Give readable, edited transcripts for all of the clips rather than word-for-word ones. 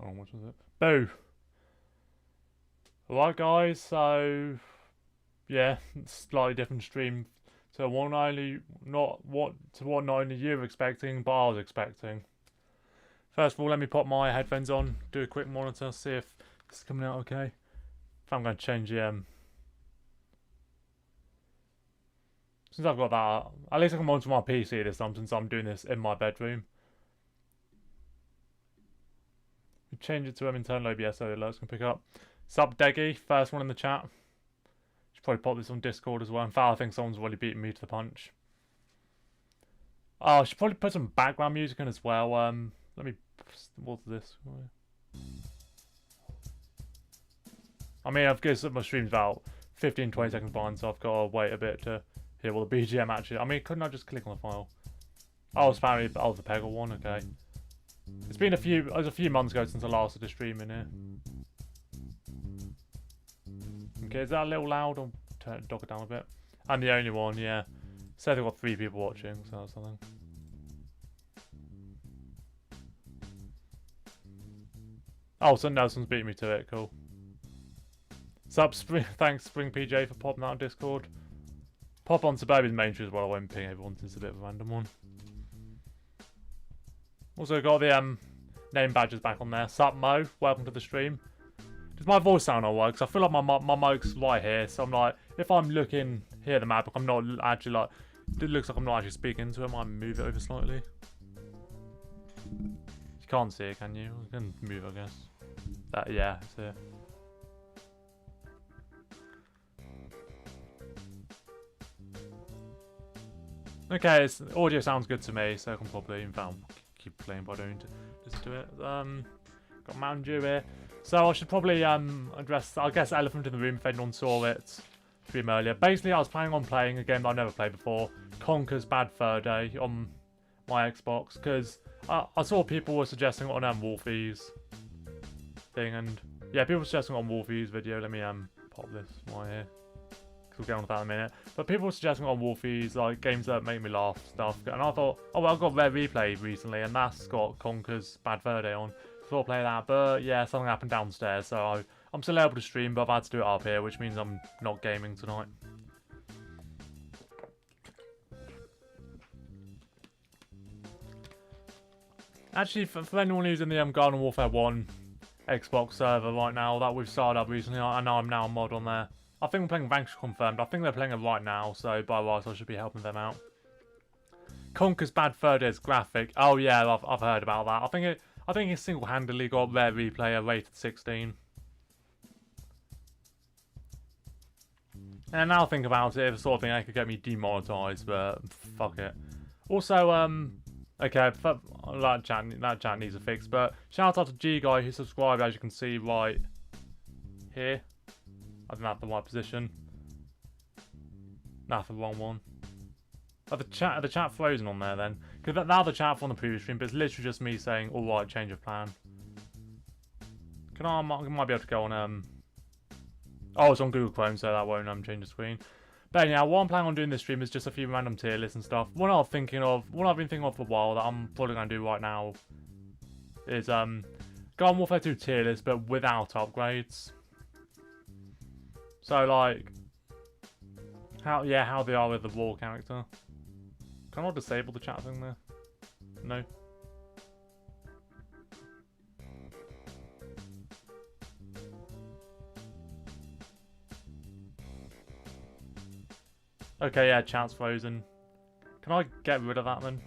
Hold on, what was it? Boo! Alright guys, so yeah, slightly different stream to what not only you were expecting, but I was expecting. First of all, let me pop my headphones on, do a quick monitor, see if this is coming out okay. If I'm going to change the since I've got that, at least I can monitor my PC this time since I'm doing this in my bedroom. We change it to internal OBS so alerts can pick up. Sup Deggy, first one in the chat. Should probably pop this on Discord as well. In fact, I think someone's really beating me to the punch. Oh, I should probably put some background music in as well. Let me. What's this? I mean, I've guessed that my stream's about 15-20 seconds behind, so I've got to wait a bit to hear what the BGM actually. I mean, couldn't I just click on the file? Oh, it's apparently the Peggle one. Okay. It's been it was a few months ago since I last did a stream in here. Okay, is that a little loud? I'll dock it down a bit. I'm the only one, yeah. Said they've got 3 people watching, so that's something. Oh, so Nelson's beating me to it, cool. Sup, thanks Spring PJ for popping out on Discord. Pop on Suburban's main stream as well, I won't ping everyone since it's a bit of a random one. Also got the name badges back on there. Sup Mo, welcome to the stream. Does my voice sound alright? Because I feel like my mic's right here, so I'm like, if I'm looking here at the map, I'm not actually like, it looks like I'm not actually speaking to it. I might move it over slightly. You can't see it, can you? You can move, I guess. That, yeah, it's here. Okay, audio sounds good to me, so I can probably, in fact, keep playing by doing just do it. Got Mountain Dew here. So I should probably address, I guess, elephant in the room if anyone saw it stream earlier. Basically, I was planning on playing a game that I've never played before, Conker's Bad Fur Day on my Xbox, because I saw people were suggesting it on Wolfie's thing, and yeah, people were suggesting it on Wolfie's video. Let me pop this right here, because we'll get on to that in a minute. But people were suggesting it on Wolfie's, like, games that make me laugh stuff, and I thought, oh well, I've got Rare Replay recently, and that's got Conker's Bad Fur Day on. So I'll play that, but yeah, something happened downstairs, so I'm still able to stream, but I've had to do it up here, which means I'm not gaming tonight. Actually, for anyone who's in the Garden Warfare 1 Xbox server right now that we've started up recently, I know I'm now a mod on there. I think we're playing Vanquish confirmed. I think they're playing it right now, so by rights I should be helping them out. Conker's Bad Fur Day's graphic. Oh yeah, I've heard about that. I think he single-handedly got Rare Replay rated 16. And now think about it, it's the sort of thing that could get me demonetized, but fuck it. Also, okay, that chat needs a fix, but shout out to G Guy who subscribed, as you can see right here. I didn't have the right position. That's the wrong one. Are the chat frozen on there then? Because now the chat from the previous stream, but it's literally just me saying, alright, change of plan. I might be able to go on, oh, it's on Google Chrome, so that won't change the screen. But anyhow, what I'm planning on doing this stream is just a few random tier lists and stuff. What I've been thinking of for a while that I'm probably going to do right now is, Garden Warfare 2 tier list, but without upgrades. So, like, how they are with the war character. Can I disable the chat thing there? No. Okay, yeah, chat's frozen. Can I get rid of that then?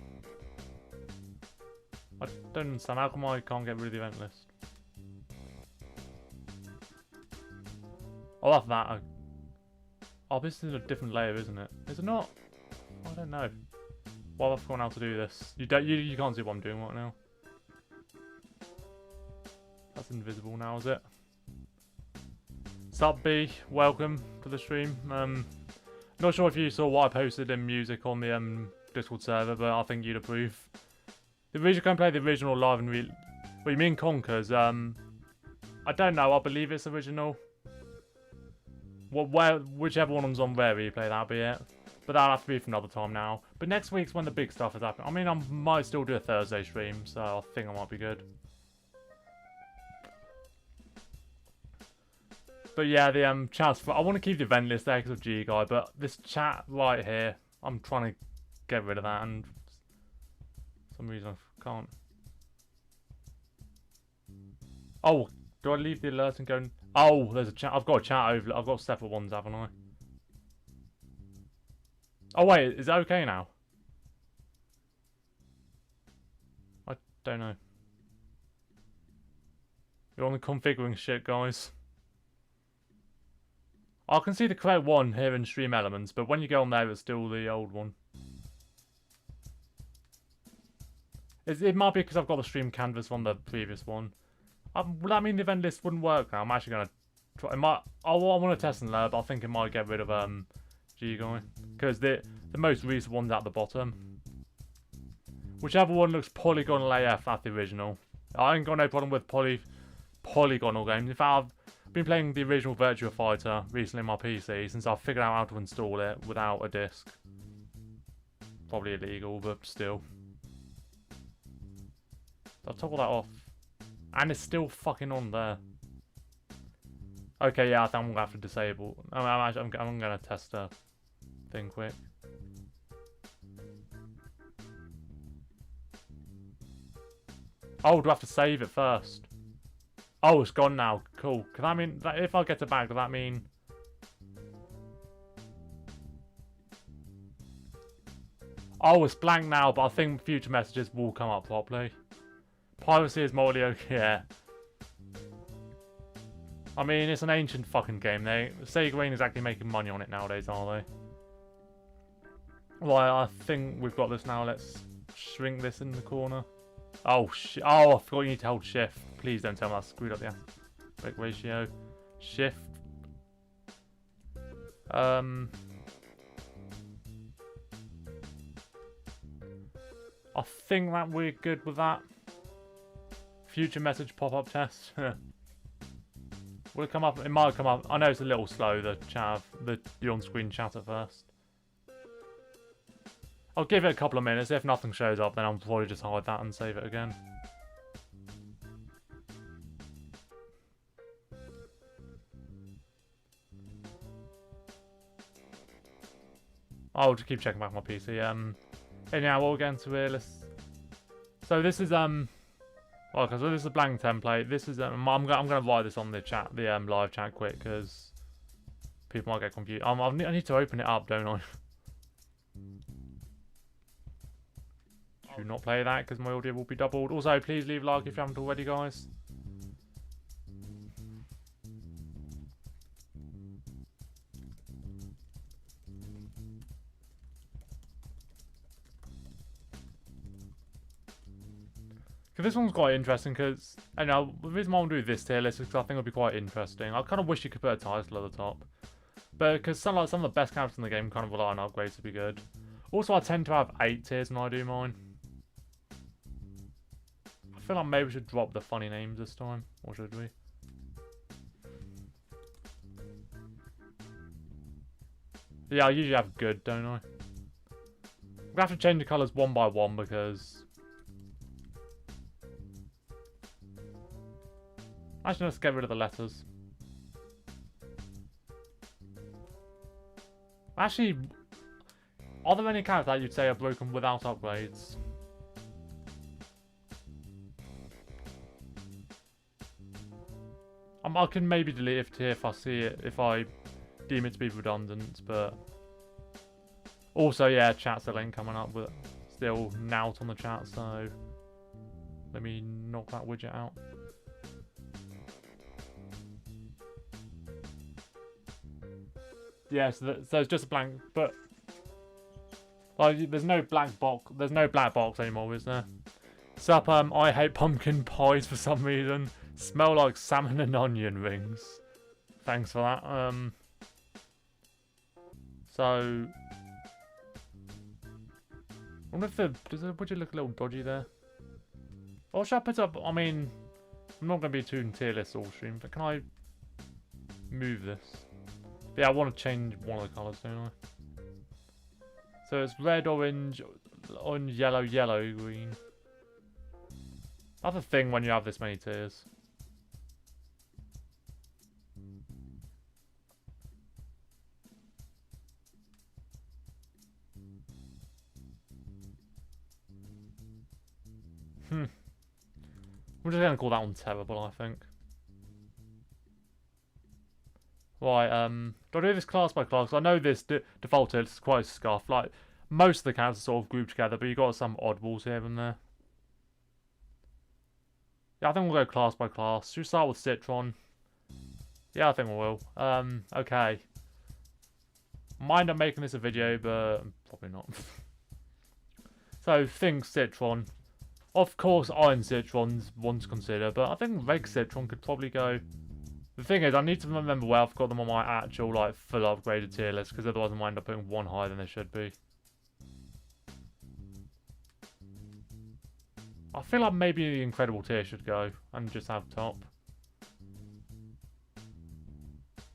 I don't understand. How come I can't get rid of the event list? I'll have that. Oh, this is a different layer, isn't it? Is it not? I don't know. Well, I've forgotten how to do this. You can't see what I'm doing right now. That's invisible now, is it? Sup B, welcome to the stream. Not sure if you saw what I posted in music on the Discord server, but I think you'd approve. The original, can play the original live and real. What you mean Conkers? I don't know. I believe it's original. Whichever one's on Rare Replay, that'll be it. But that'll have to be for another time now. But next week's when the big stuff is happening. I mean, I might still do a Thursday stream, so I think I might be good. But yeah, the chats. I want to keep the event list there because of G Guy, but this chat right here, I'm trying to get rid of that, and for some reason I can't. Oh, do I leave the alert and go? Oh, there's a chat. I've got a chat over. I've got separate ones, haven't I? Oh wait, is it okay now? I don't know. You're on the configuring shit, guys. I can see the correct one here in Stream Elements, but when you go on there, it's still the old one. It might be because I've got the stream canvas on the previous one. Would that mean the event list wouldn't work now? I'm actually gonna try. It might. I want to test and learn, but I think it might get rid of G-Guy because the most recent one's at the bottom. Whichever one looks polygonal AF, that's the original. I ain't got no problem with polygonal games. In fact, I've been playing the original Virtua Fighter recently on my PC since I've figured out how to install it without a disc. Probably illegal, but still. I'll toggle that off. And it's still fucking on there. Okay, yeah, I think I'm gonna have to disable. I'm gonna test a thing quick. Oh, do I have to save it first? Oh, it's gone now. Cool. Can that mean that if I get it back, does that mean? Oh, it's blank now, but I think future messages will come up properly. Piracy is morally okay. Yeah. I mean, it's an ancient fucking game. Sega ain't exactly making money on it nowadays, are they? Right, I think we've got this now. Let's shrink this in the corner. Oh shit! Oh, I forgot you need to hold shift. Please don't tell me I screwed up the aspect ratio. Shift. I think that we're good with that. Future message pop-up test. Will it come up? It might come up. I know it's a little slow, the chat, the on-screen chat at first. I'll give it a couple of minutes. If nothing shows up, then I'll probably just hide that and save it again. I'll just keep checking back my PC. Anyhow, we'll get into it. So this is well, because this is a blank template. This is I'm gonna write this on the chat, the live chat quick, because people might get confused. I need to open it up, don't I? Do not play that because my audio will be doubled. Also, please leave a like if you haven't already, guys. This one's quite interesting because, I know, the reason why I'm doing this tier list is because I think it'll be quite interesting. I kind of wish you could put a title at the top. But because some of the best characters in the game kind of rely on upgrades to be good. Also, I tend to have 8 tiers when I do mine. I feel like maybe we should drop the funny names this time. Or should we? Yeah, I usually have good, don't I? We have to change the colours one by one because... Actually, let's get rid of the letters. Actually, are there any characters that you'd say are broken without upgrades? I can maybe delete it if I see it, if I deem it to be redundant, but... Also, yeah, chat's the link coming up, but still nout on the chat, so... Let me knock that widget out. Yeah, so it's just a blank, but like there's no black box anymore, is there? Sup, I hate pumpkin pies for some reason. Smell like salmon and onion rings. Thanks for that. So I wonder if the would you look a little dodgy there? Or should I put up? I mean, I'm not gonna be too tier list all stream, but can I move this? Yeah, I want to change one of the colours, don't I? So it's red, orange, yellow, yellow, green. That's a thing when you have this many tiers. We're just going to call that one terrible, I think. Right, do I do this class by class? I know this defaulted is quite scuffed. Like, most of the characters sort of grouped together, but you got some oddballs here and there. Yeah, I think we'll go class by class. Should we start with Citron? Yeah, I think we will. Okay. Mind I'm making this a video, but probably not. So, think Citron. Of course, Iron Citron's one to consider, but I think Reg Citron could probably go. The thing is, I need to remember where I've got them on my actual, like, full upgraded tier list, because otherwise I might end up putting one higher than they should be. I feel like maybe the Incredible tier should go, and just have top.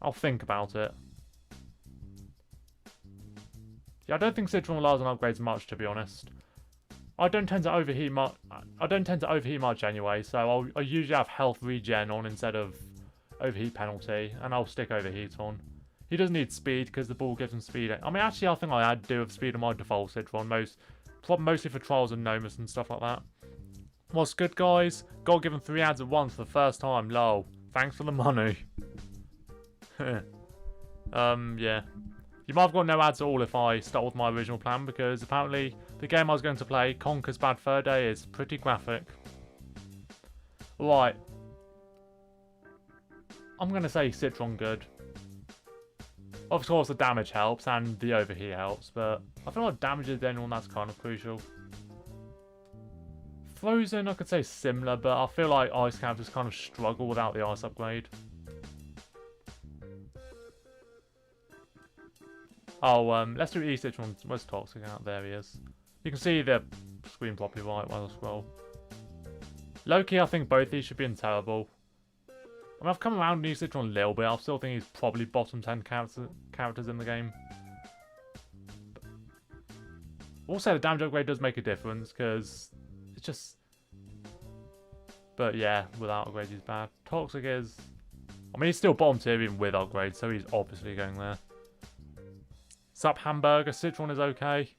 I'll think about it. Yeah, I don't think Citron relies on upgrades much, to be honest. I don't tend to overheat much. I don't tend to overheat much anyway, so I usually have health regen on instead of overheat penalty, and I'll stick overheat on. He doesn't need speed because the ball gives him speed. I mean, actually, I think I do have speed on my default Citron, mostly for trials and Nomus and stuff like that. What's good, guys? Got given 3 ads at once for the first time. Lol. Thanks for the money. Yeah. You might have got no ads at all if I start with my original plan, because apparently the game I was going to play, Conker's Bad Fur Day, is pretty graphic. Right. I'm going to say Citron good. Of course the damage helps and the overheat helps, but I feel like damage is the only one that's kind of crucial. Frozen, I could say similar, but I feel like ice characters kind of struggle without the ice upgrade. Oh, let's do E-Citron. Where's Toxic out? There he is. You can see the screen properly right while I scroll. Low-key, I think both these should be in terrible. I mean, I've come around E-Citron a little bit. I still think he's probably bottom 10 characters in the game. Also, the damage upgrade does make a difference, because it's just... But yeah, without upgrades he's bad. Toxic is... I mean, he's still bottom tier even with upgrades, so he's obviously going there. Sup, Hamburger. Citron is okay.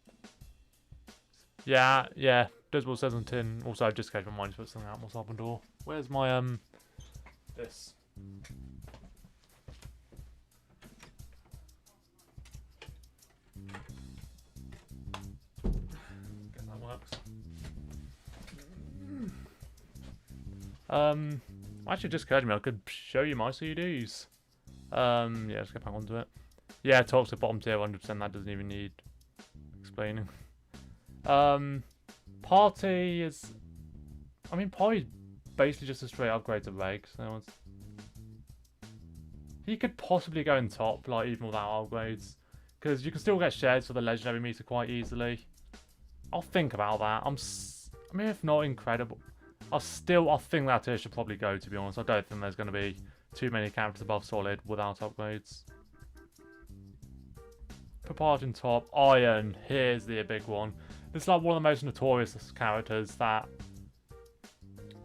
Yeah. Dismal says on tin. Also, just in case my mind to put something out my open door. Where's my, this? Guess that works. Actually, just occurred to me I could show you my CDs. Yeah, let's get back onto it. Yeah, Toxic bottom tier 100%. That doesn't even need explaining. Party is... I mean, Party's basically just a straight upgrade to Reg. So he could possibly go in top, like, even without upgrades. Because you can still get shares for the legendary meter quite easily. I'll think about that. I mean, if not incredible... I think that tier should probably go, to be honest. I don't think there's going to be too many characters above solid without upgrades. Put Party in top. Iron. Here's the big one. This is like one of the most notorious characters that...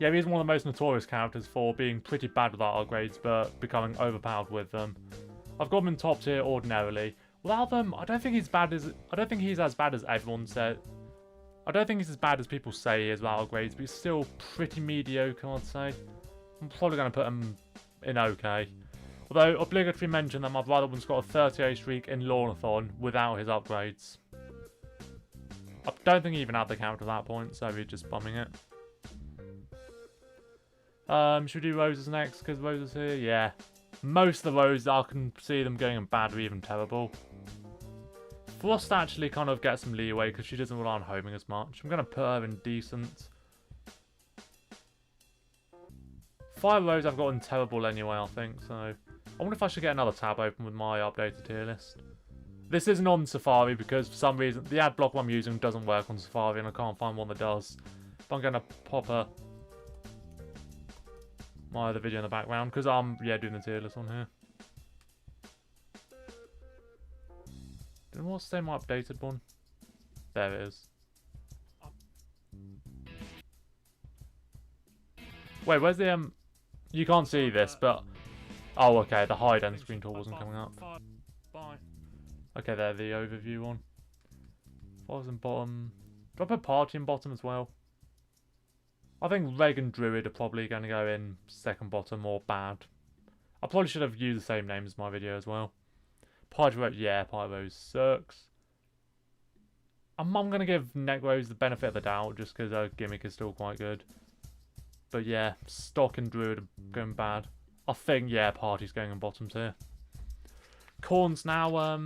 Yeah, he's one of the most notorious characters for being pretty bad without upgrades, but becoming overpowered with them. I've got him in top tier ordinarily. Without them, I don't think he's as bad as everyone said. I don't think he's as bad as people say he is without upgrades, but he's still pretty mediocre, I'd say. I'm probably going to put him in okay. Although, obligatory mention that my brother one's got a 38 streak in Lawnathon without his upgrades. I don't think he even had the character at that point, so he's just bumming it. Should we do Roses next, because Roses here? Yeah. Most of the Roses, I can see them going in bad or even terrible. Frost actually kind of gets some leeway, because she doesn't rely on homing as much. I'm going to put her in decent. Fire Rose I've got in terrible anyway, I think, so... I wonder if I should get another tab open with my updated tier list. This isn't on Safari because for some reason the ad block I'm using doesn't work on Safari and I can't find one that does. But I'm going to pop my other video in the background because I'm doing the tier list on here. Did I say my updated one? There it is. Wait, where's the you can't see this, but oh, okay, the hide end screen tool wasn't coming up. Okay, there, the overview one. What was in bottom? Do I put Party in bottom as well? I think Reg and Druid are probably going to go in second bottom or bad. I probably should have used the same name as my video as well. Pyro, yeah, Pyro sucks. I'm going to give Necros the benefit of the doubt just because her gimmick is still quite good. But yeah, Stock and Druid are going bad. I think, yeah, Party's going in bottom tier. Corns now, I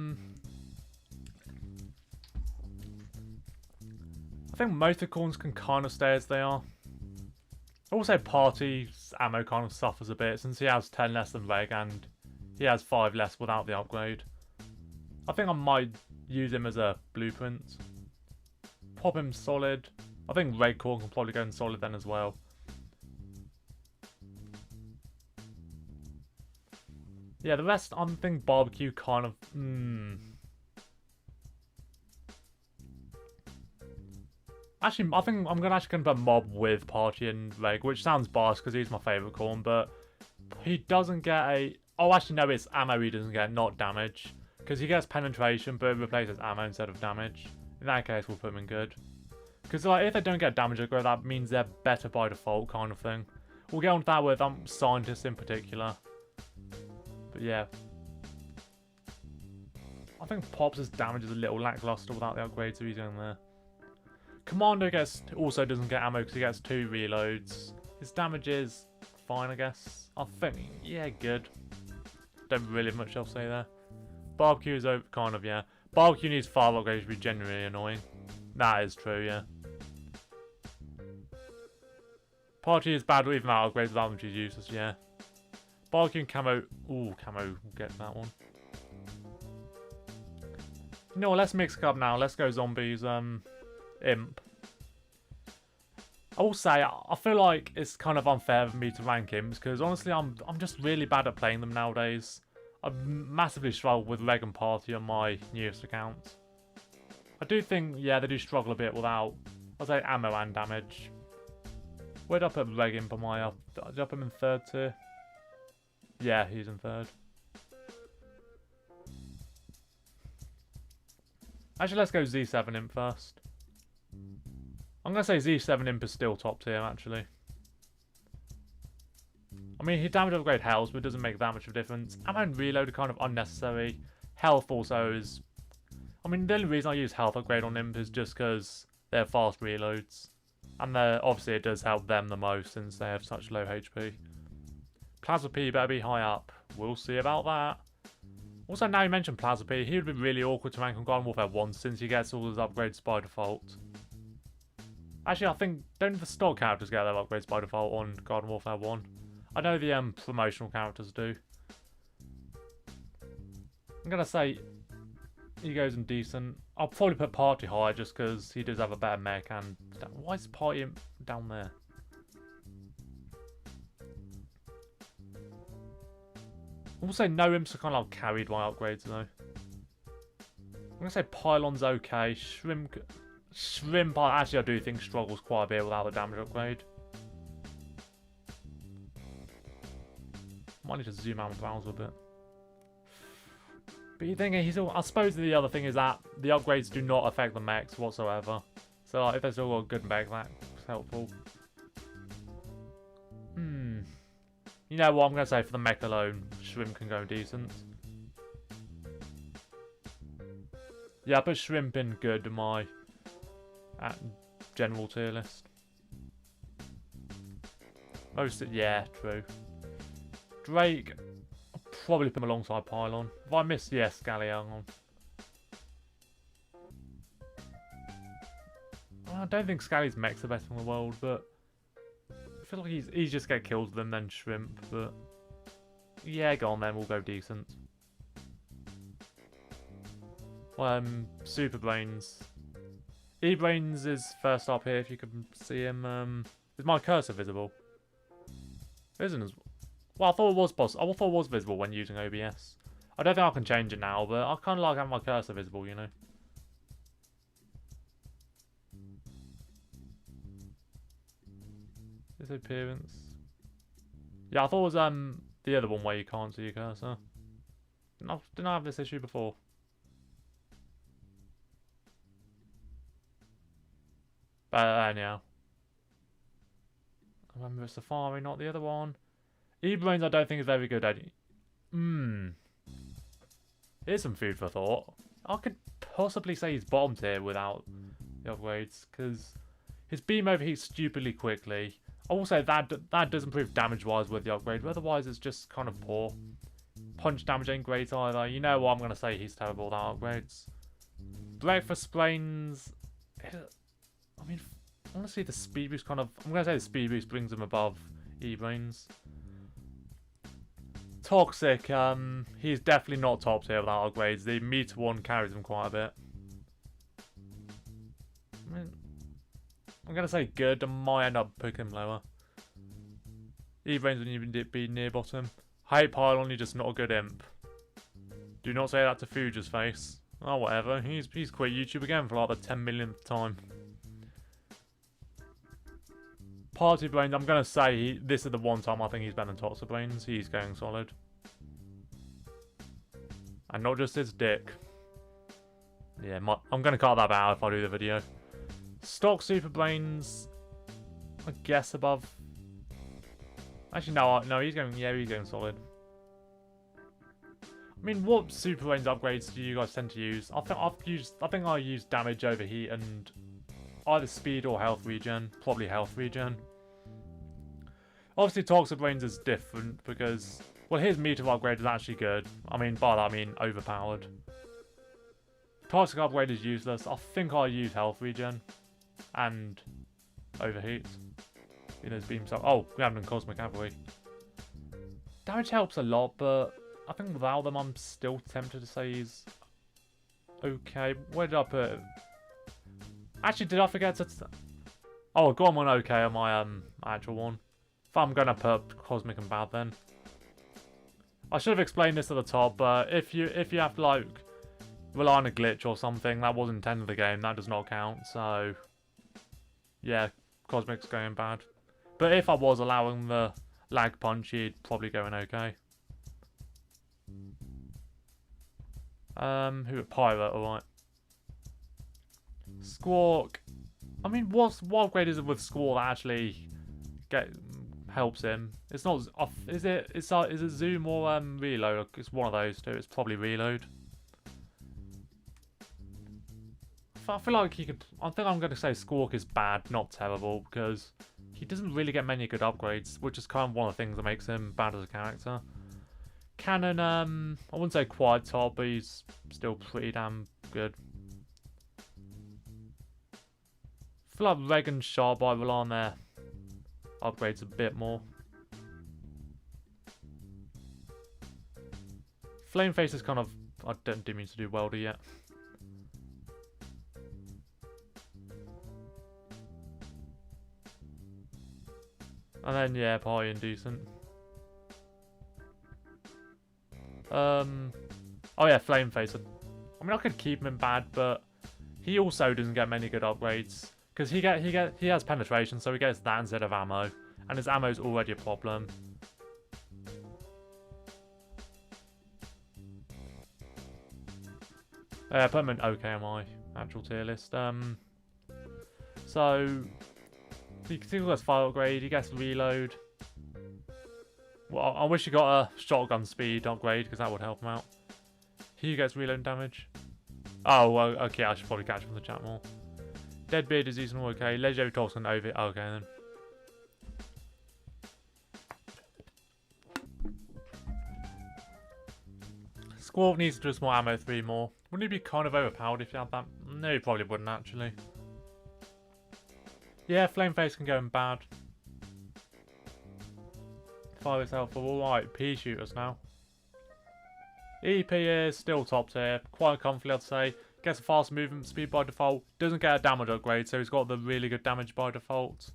think most of Corns can kind of stay as they are. Also, Party's ammo kind of suffers a bit since he has 10 less than Reg and he has 5 less without the upgrade. I think I might use him as a blueprint. Pop him solid. I think Reg Corn can probably go in solid then as well. Yeah, the rest, I think Barbecue kind of... Actually, I think I'm actually going to put Mob with Party and Reg, which sounds biased because he's my favourite Corn, but he doesn't get a... Oh, actually, no, it's ammo he doesn't get, not damage. Because he gets penetration, but it replaces ammo instead of damage. In that case, we'll put him in good. Because like, if they don't get damage upgrade, that means they're better by default kind of thing. We'll get on to that with Scientists in particular. But yeah. I think Pops' damage is a little lackluster without the upgrade, so he's going there. Commando also doesn't get ammo because he gets 2 reloads. His damage is fine, I guess. I think, yeah, good. Don't really have much else to say there. Barbecue is over, kind of, yeah. Barbecue needs fire upgrades to be genuinely annoying. That is true, yeah. Party is bad even without upgrades, without them she's useless, yeah. Barbecue and Camo. Ooh, Camo, we'll get that one. You know what, let's mix it up now. Let's go Zombies, Imp. I will say, I feel like it's kind of unfair for me to rank Imps, because honestly, I'm just really bad at playing them nowadays. I've massively struggled with Reg and Party on my newest account. I do think, yeah, they do struggle a bit without, I'd say, ammo and damage. Where'd I put Reg Imp on my up? Did I put him in 3rd tier? Yeah, he's in 3rd. Actually, let's go Z7 Imp first. I'm going to say Z7 Imp is still top tier, actually. I mean, his damage upgrade helps, but it doesn't make that much of a difference. Ammo and reload are kind of unnecessary. Health also is... I mean, the only reason I use health upgrade on Imp is just because they're fast reloads. And obviously it does help them the most since they have such low HP. Plasma P better be high up. We'll see about that. Also, now you mentioned Plasma P, he would be really awkward to rank on Garden Warfare 1 since he gets all his upgrades by default. Actually, I think, don't the stock characters get their upgrades by default on Garden Warfare 1? I know the promotional characters do. I'm going to say he goes in decent. I'll probably put Party high just because he does have a better mech and... Why is Party down there? Also, no Imps are kind of like carried by upgrades though. I'm going to say Pylon's okay. Shrimp, actually I do think struggles quite a bit without the damage upgrade. Might need to zoom out my browser a bit. But you think I suppose the other thing is that the upgrades do not affect the mechs whatsoever. So like, if there's still got a good mech, that's helpful. You know what I'm going to say for the mech alone, Shrimp can go decent. Yeah, I put Shrimp in good in my general tier list. Yeah, true. Drake, I'll probably put him alongside Pylon. If I miss, yes, Scallion. I don't think Scally's mech's the best in the world, but I feel like he's just get kills with them then Shrimp, but yeah, go on then, we'll go decent. Super Brains. E-Brains is first up here if you can see him. Is my cursor visible? It isn't as well. I thought it was possible. I thought it was visible when using OBS. I don't think I can change it now, but I kind of like having my cursor visible, you know. His appearance. Yeah, I thought it was the other one where you can't see your cursor. Didn't I have this issue before? But anyhow. remember it's Safari, not the other one. E-Brains I don't think is very good at it. Here's some food for thought. I could possibly say he's bottom tier without the upgrades, because his beam overheats stupidly quickly. Also, that does improve damage-wise with the upgrade, but otherwise it's just kind of poor. Punch damage ain't great either. You know what, I'm going to say he's terrible without upgrades. Breakfast Brains... I mean, honestly, the speed boost kind of... I'm going to say the speed boost brings him above E-Brains. Toxic, he's definitely not top tier without upgrades. The meter one carries him quite a bit. I mean, I'm going to say good, I might end up picking him lower. E-Brains wouldn't even be near bottom. Hate Pylon, you're just not a good imp. Do not say that to Fuja's face. Oh, whatever. He's quit YouTube again for like the 10 millionth time. Party Brains, I'm going to say this is the one time I think he's better than Toxic Brains. He's going solid. And not just his dick. Yeah, I'm going to cut that out if I do the video. Stock Super Brains, I guess above. Actually, no, he's going solid. I mean, what Super Brains upgrades do you guys tend to use? I think I use damage, overheat, and either speed or health regen. Probably health regen. Obviously, Toxic Brains is different because, well, his meter upgrade is actually good. I mean, by that I mean overpowered. Toxic upgrade is useless. I think I use health regen and overheat in his beam cell. Oh, we haven't done Cosmic, have we? Damage helps a lot, but I think without them, I'm still tempted to say he's okay. Where did I put him? Actually, did I forget to... Oh, I got him on okay on my actual one. If I'm going to put Cosmic and Bad then. I should have explained this at the top, but if you have to, like, rely on a glitch or something, that wasn't intended of the game, that does not count, so... Yeah, Cosmic's going bad. But if I was allowing the lag punch, he'd probably go in okay. Who? Pirate, alright. Squawk. I mean, what upgrade is it with Squawk that actually helps him? It's not. Is it? Is it zoom or reload? It's one of those two. It's probably reload. I feel like he could. I think I'm going to say Squawk is bad, not terrible, because he doesn't really get many good upgrades, which is kind of one of the things that makes him bad as a character. Cannon, I wouldn't say quite top, but he's still pretty damn good. I feel like Reg and Sharp, I rely on their upgrades a bit more. Flameface is kind of... I didn't mean to do Welder yet. And then, yeah, Party and decent. Oh yeah, Flameface. I mean, I could keep him in bad, but he also doesn't get many good upgrades because he has penetration, so he gets that instead of ammo, and his ammo is already a problem. Yeah, put him in okay on my actual tier list. So you can see he gets fire upgrade, he gets reload. Well, I wish he got a shotgun speed upgrade because that would help him out. He gets reload damage. Oh, well, okay, I should probably catch him from the chat more. Deadbeard is using okay. Legendary Toxin over it. Okay, then. Squawk needs just more ammo 3 more. Wouldn't he be kind of overpowered if you had that? No, he probably wouldn't, actually. Yeah, Flameface can go in bad. Fire is helpful. Alright, P shooters now. EP is still top tier. Quite comfortably, I'd say. Gets a fast movement speed by default. Doesn't get a damage upgrade, so he's got the really good damage by default.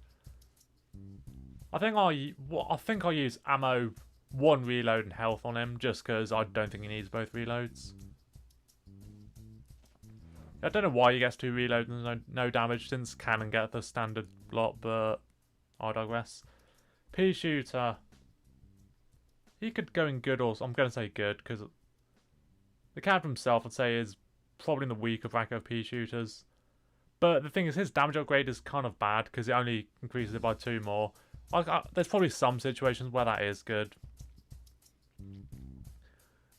I think I use ammo, 1 reload and health on him, just because I don't think he needs both reloads. I don't know why he gets 2 reloads and no damage, since Cannon get the standard lot, but I digress. P shooter. He could go in good, or I'm going to say good, because the character himself, I'd say, is probably in the weaker bracket of P shooters. But the thing is, his damage upgrade is kind of bad, because it only increases it by 2 more. There's probably some situations where that is good.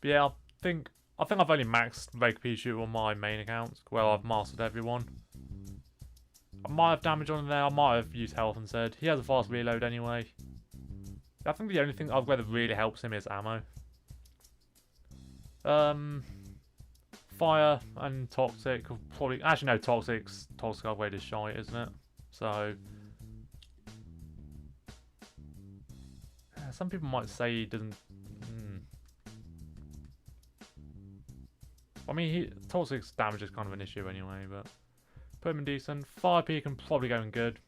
But yeah, I think I've only maxed Reg P Shooter on my main account. Well, I've mastered everyone. I might have damage on there. I might have used health instead. He has a fast reload anyway. I think the only thing I've that really helps him is ammo. Fire and toxic probably. Actually, no, toxic upgrade is shite, isn't it? So some people might say he doesn't. I mean, toxic's damage is kind of an issue anyway, but put him in decent. Fire P can probably go in good.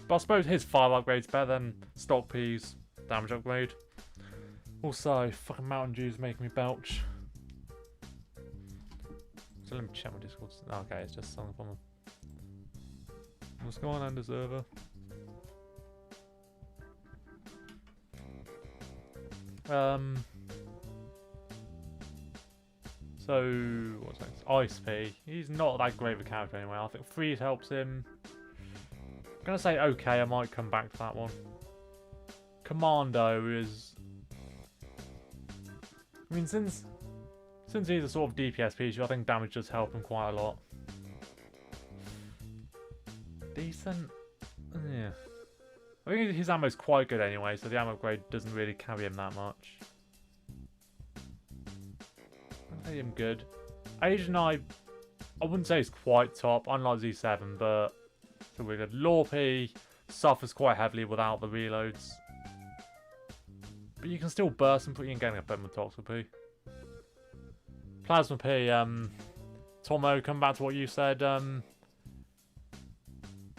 But I suppose his fire upgrade's better than stock P's damage upgrade. Also, fucking Mountain Dew's making me belch. So let me check my Discord. Okay, it's just something from him. What's going on, Deserver? So, what's next? Ice P. He's not that great of a character anyway. I think Freeze helps him. I'm gonna say okay, I might come back to that one. Commando is... I mean, since he's a sort of DPS piece, I think damage does help him quite a lot. Decent? Yeah. I think his ammo's quite good anyway, so the ammo upgrade doesn't really carry him that much. I think I'm good. Asian I wouldn't say he's quite top, unlike Z7, but still really good. Law P suffers quite heavily without the reloads. But you can still burst and put you in getting a bit with Toxic P. Plasma P, Tomo, come back to what you said.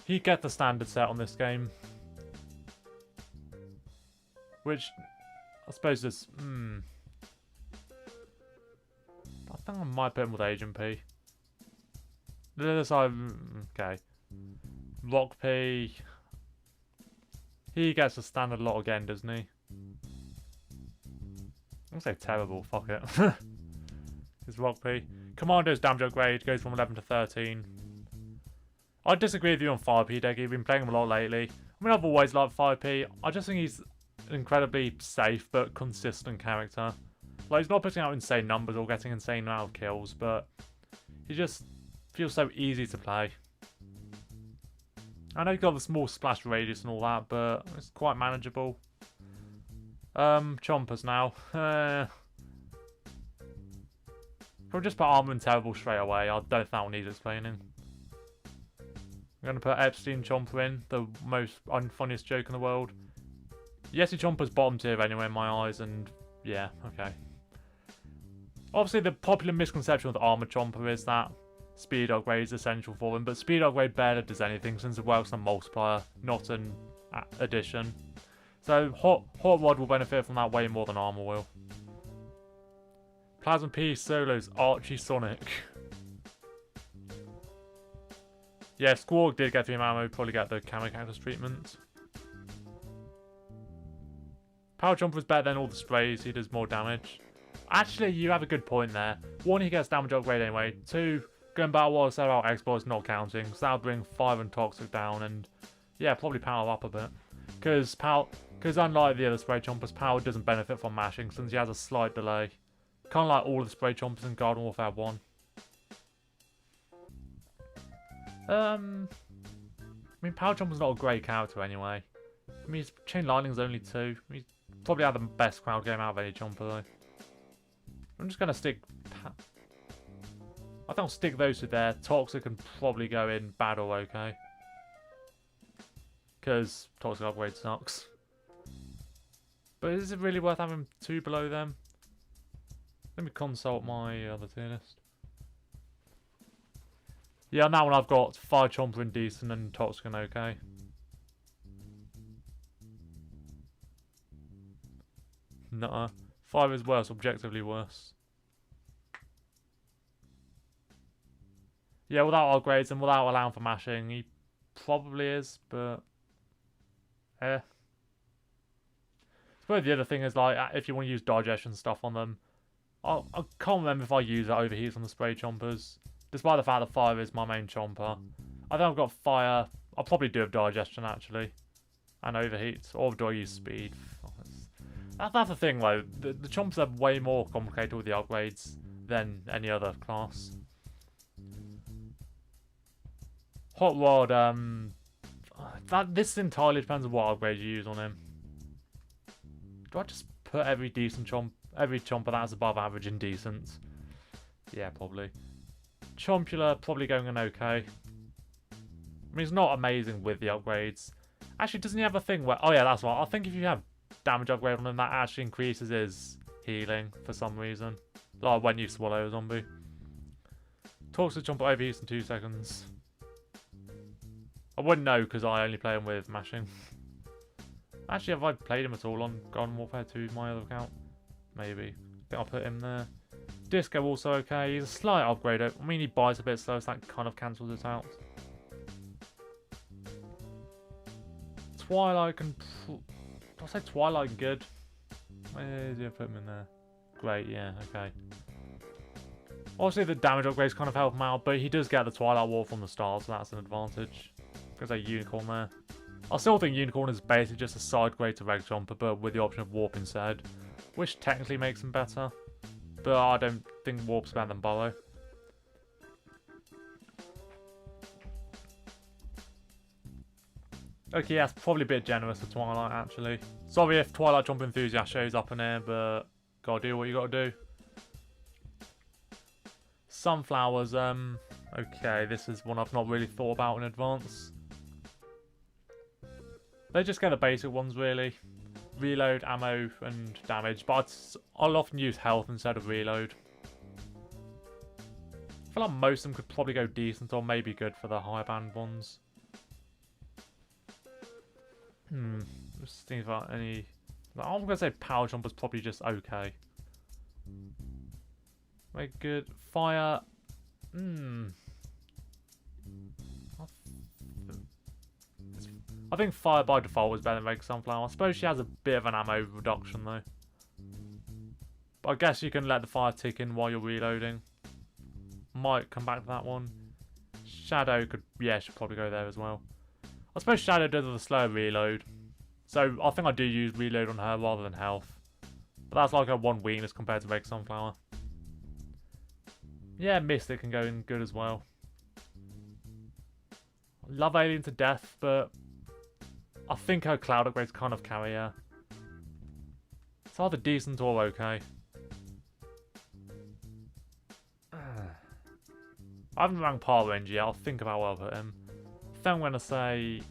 He get the standard set on this game. Which, I suppose is... I think I might put him with Agent P. The other side... Okay. Rock P... He gets the standard lot again, doesn't he? I'm gonna say terrible, fuck it. It's Rock P. Commando's damage upgrade goes from 11 to 13. I disagree with you on 5P, Deggy. You've been playing him a lot lately. I mean, I've always liked 5P. I just think he's an incredibly safe but consistent character. Like, he's not putting out insane numbers or getting insane amount of kills, but he just feels so easy to play. I know he's got the small splash radius and all that, but it's quite manageable. Chompers now. Probably just put armor and terrible straight away. I don't think that will need explaining. I'm going to put Epstein Chomper in, the most unfunniest joke in the world. Yeti Chomper's bottom tier anyway in my eyes, and yeah, okay. Obviously, the popular misconception with Armor Chomper is that speed upgrade is essential for him, but speed upgrade barely does anything since it works on multiplier, not an addition. So Hot Rod will benefit from that way more than Armor will. Plasma P solos Archie Sonic. Yeah, Squawk did get 3 ammo, probably get the Camo Cactus treatment. Power Jumper is better than all the sprays, he does more damage. Actually, you have a good point there. 1, he gets damage upgrade anyway. 2, going back what I said about exploits not counting, so that'll bring 5 and Toxic down, and yeah, probably power up a bit. Because unlike the other spray chompers, power doesn't benefit from mashing since he has a slight delay. Kind of like all the spray chompers in Garden Warfare 1. I mean, Power Chomper's not a great character anyway. I mean, his Chain Lightning's only 2. He's probably had the best crowd game out of any Chomper though. I'm just gonna stick... I think I'll stick those two there. Toxic can probably go in bad or okay. Because Toxic upgrade sucks. But is it really worth having 2 below them? Let me consult my other tier list. Yeah, on that one I've got Fire Chomper in decent and Toxic and okay. Nuh-uh. 5 is worse, objectively worse. Yeah, without upgrades and without allowing for mashing, he probably is, but... I suppose the other thing is, like, if you want to use digestion stuff on them, I can't remember if I use it overheats on the spray chompers. Despite the fact that fire is my main chomper. I think I've got fire I'll probably do a digestion actually. And overheats. Or do I use speed? That's the thing though. The chomps are way more complicated with the upgrades than any other class. Hot Rod, this entirely depends on what upgrade you use on him. Do I just put every chomper that has above average in decent? Yeah, probably. Chompula, probably going in okay. I mean, he's not amazing with the upgrades. Actually, doesn't he have a thing where... Oh yeah, that's right. I think if you have damage upgrade on him, that actually increases his healing for some reason. Like when you swallow a zombie. Talks to Chomper overheats in 2 seconds. I wouldn't know because I only play him with mashing. Actually, have I played him at all on Garden Warfare 2, my other account? Maybe. I think I'll put him there. Disco also okay. He's a slight upgrade. I mean, he bites a bit slow, so that kind of cancels it out. Twilight can... Do I say Twilight good? Yeah, put him in there. Great, yeah, okay. Obviously, the damage upgrades kind of help him out, but he does get the Twilight Wall from the start, so that's an advantage. Because a Unicorn there. I still think Unicorn is basically just a side grade to Reg Jumper, but with the option of Warp instead, which technically makes him better. But I don't think Warp's better than Burrow. Okay, yeah, it's probably a bit generous for Twilight, actually. Sorry if Twilight Jump Enthusiast shows up in here, but gotta do what you gotta do. Sunflowers, okay, this is one I've not really thought about in advance. They just get the basic ones, really. Reload, ammo, and damage, but I'll often use health instead of reload. I feel like most of them could probably go decent or maybe good for the higher band ones. Just thinking about any... I'm going to say Power Jumper's probably just okay. Very good. Fire... I think Fire by default is better than Reg Sunflower. I suppose she has a bit of an ammo reduction though. But I guess you can let the fire tick in while you're reloading. Might come back to that one. Shadow could... Yeah, should probably go there as well. I suppose Shadow does have a slower reload. So I think I do use reload on her rather than health. But that's like a one weakness compared to Reg Sunflower. Yeah, Mystic can go in good as well. I love Alien to death, but I think her cloud upgrades kind of carry her. It's either decent or okay. I haven't ranked Power Ranger yet. I'll think about where I'll put him. I think I'm going to say...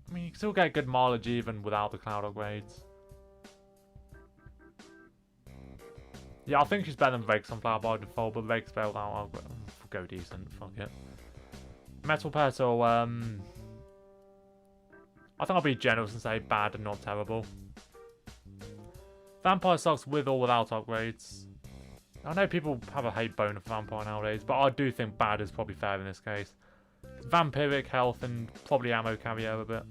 I mean, you can still get good mileage even without the cloud upgrades. Yeah, I think she's better than Reg Sunflower by default, but Reg spelled out. I'll go decent. Fuck it. Metal Petal, I think I'll be generous and say bad and not terrible. Vampire sucks with or without upgrades. I know people have a hate bone for Vampire nowadays, but I do think bad is probably fair in this case. Vampiric, health, and probably ammo carry over a bit.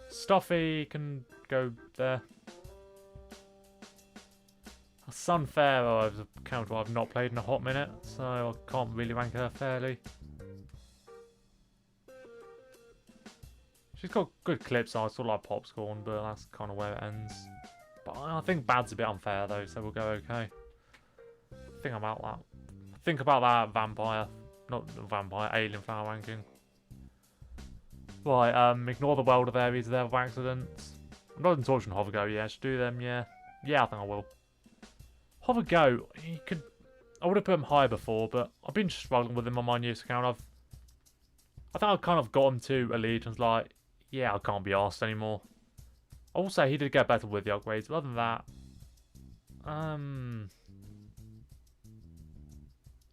Stuffy can go there. Sunfarer is a character I've not played in a hot minute, so I can't really rank her fairly. She's got good clip size, sort of like Popscorn, but that's kind of where it ends. But I think bad's a bit unfair though, so we'll go okay. Think about that. Think about that vampire, not vampire, alien flower ranking. Right, ignore the world of areas there of accidents. I'm not in Torch and Hover Go, yeah, should do them, yeah. Yeah, I think I will. Hover Go, he could... I would have put him higher before, but I've been struggling with him on my news account. I think I've kind of got him to Allegiance, like, yeah, I can't be arsed anymore. Also, he did get better with the upgrades, but other than that...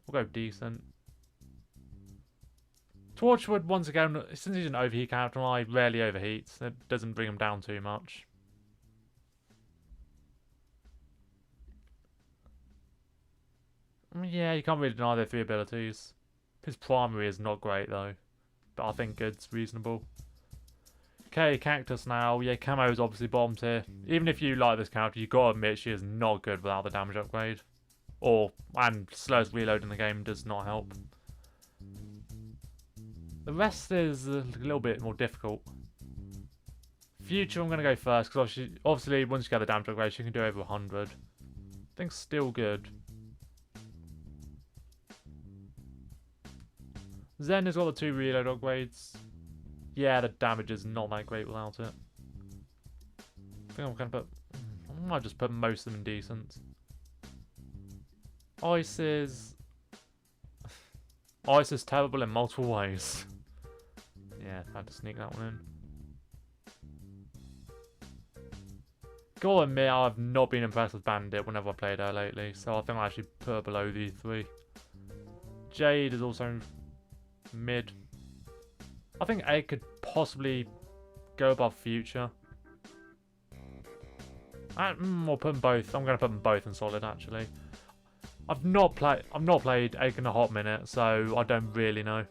we'll go decent. Torchwood, once again, since he's an overheat character, I rarely overheats. It doesn't bring him down too much. Yeah, you can't really deny their 3 abilities. His primary is not great though, but I think good's reasonable. Okay, Cactus now. Yeah, Camo is obviously bottom tier. Even if you like this character, you've got to admit she is not good without the damage upgrade. And slowest reload in the game does not help. The rest is a little bit more difficult. Future, I'm going to go first, because obviously once you get the damage upgrade, you can do over 100. I think still good. Zen has got the 2 reload upgrades. Yeah, the damage is not that great without it. I think I'm going to put... I might just put most of them in decent. Ice is terrible in multiple ways. Yeah, I had to sneak that one in. Gotta admit, I've not been impressed with Bandit whenever I played her lately, so I think I actually put her below these 3. Jade is also mid. I think A could possibly go above Future. We'll put them both. I'm going to put them both in solid, actually. I've not played Egg in a hot minute, so I don't really know.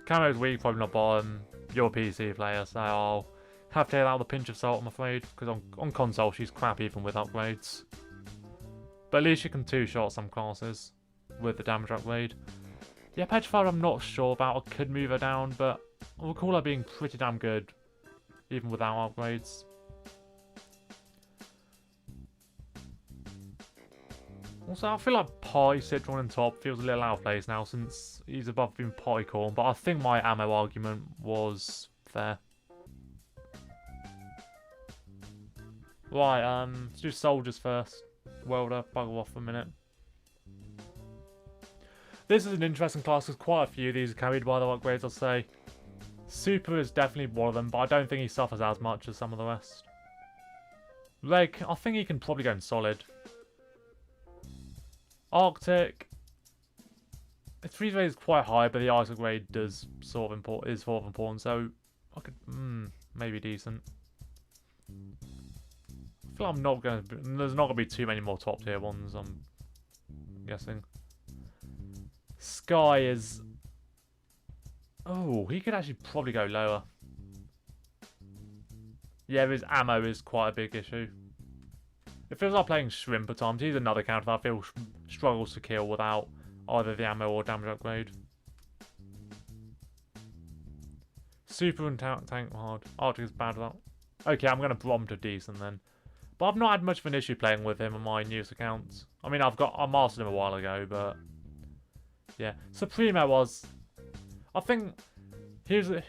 Camo's weak, probably not bottom. You're a PC player, so I'll have to take that with a pinch of salt, I'm afraid, because on console she's crap even with upgrades. But at least you can 2-shot some classes with the damage upgrade. Yeah, Petrified I'm not sure about. I could move her down, but I recall her being pretty damn good, even without upgrades. Also, I feel like Party Citron on top feels a little out of place now since he's above being Pottycorn, but I think my ammo argument was fair. Right, let's do soldiers first. Welder, bugger off for a minute. This is an interesting class because quite a few of these are carried by the upgrades, I'll say. Super is definitely one of them, but I don't think he suffers as much as some of the rest. Reg, I think he can probably go in solid. Arctic. The 3 is quite high, but the ice upgrade is sort of important, so I could maybe decent. I feel like I'm not going to. There's not going to be too many more top tier ones, I'm guessing. Sky is. Oh, he could actually probably go lower. Yeah, his ammo is quite a big issue. It feels like playing Shrimp at times. He's another character that I feel struggles to kill without either the ammo or damage upgrade. Super and tank hard. Arctic is bad without. Okay, I'm going to Brom to decent then. But I've not had much of an issue playing with him on my newest accounts. I mean, I mastered him a while ago, but yeah. Supremo was. I think I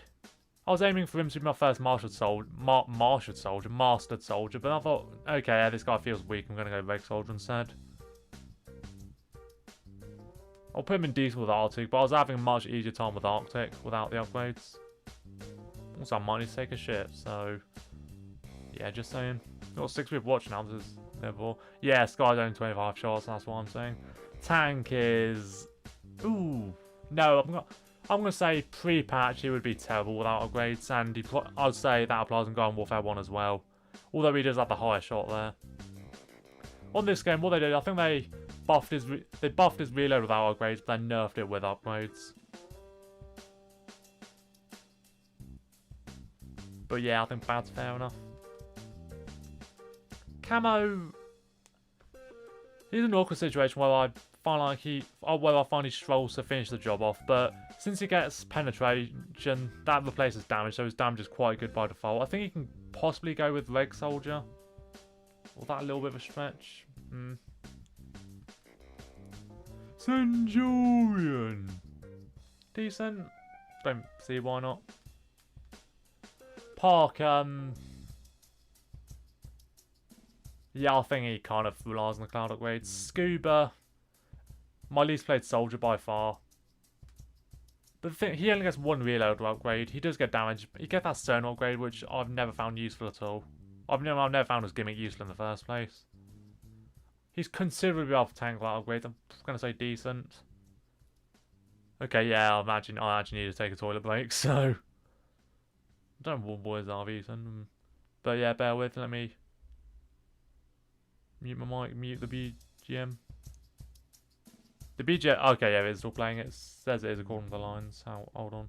was aiming for him to be my first mastered soldier, but I thought, okay, yeah, this guy feels weak. I'm going to go Reg Soldier instead. I'll put him in decent with Arctic, but I was having a much easier time with Arctic without the upgrades. Also, I might need to take a shit, so yeah, just saying. Got 6 people watching now. This is Liverpool. Yeah, Sky's only 25 shots. That's what I'm saying. Tank is. Ooh, no, I'm gonna say pre-patch he would be terrible without upgrades, and I'd say that applies in Garden Warfare 1 as well. Although he does have the higher shot there. On this game, what they did, I think they buffed his reload without upgrades, but then nerfed it with upgrades. But yeah, I think bad's fair enough. Camo, he's in an awkward situation where I find like I find he struggles to finish the job off, but since he gets penetration, that replaces damage, so his damage is quite good by default. I think he can possibly go with Reg Soldier. Was that a little bit of a stretch? Centurion. Decent. Don't see why not. Park, yeah, I think he kind of relies on the cloud upgrades. Scuba, my least played soldier by far. But the thing, he only gets 1 reload upgrade. He does get damage. He gets that stone upgrade, which I've never found useful at all. I've never found his gimmick useful in the first place. He's considerably above tank upgrades. I'm gonna say decent. Okay, yeah, I imagine need to take a toilet break, so I don't know what boys are decent. But yeah, bear with. Let me mute my mic, mute the BGM. The BGM, okay, yeah, it's still playing. It says it is according to the lines. Hold on.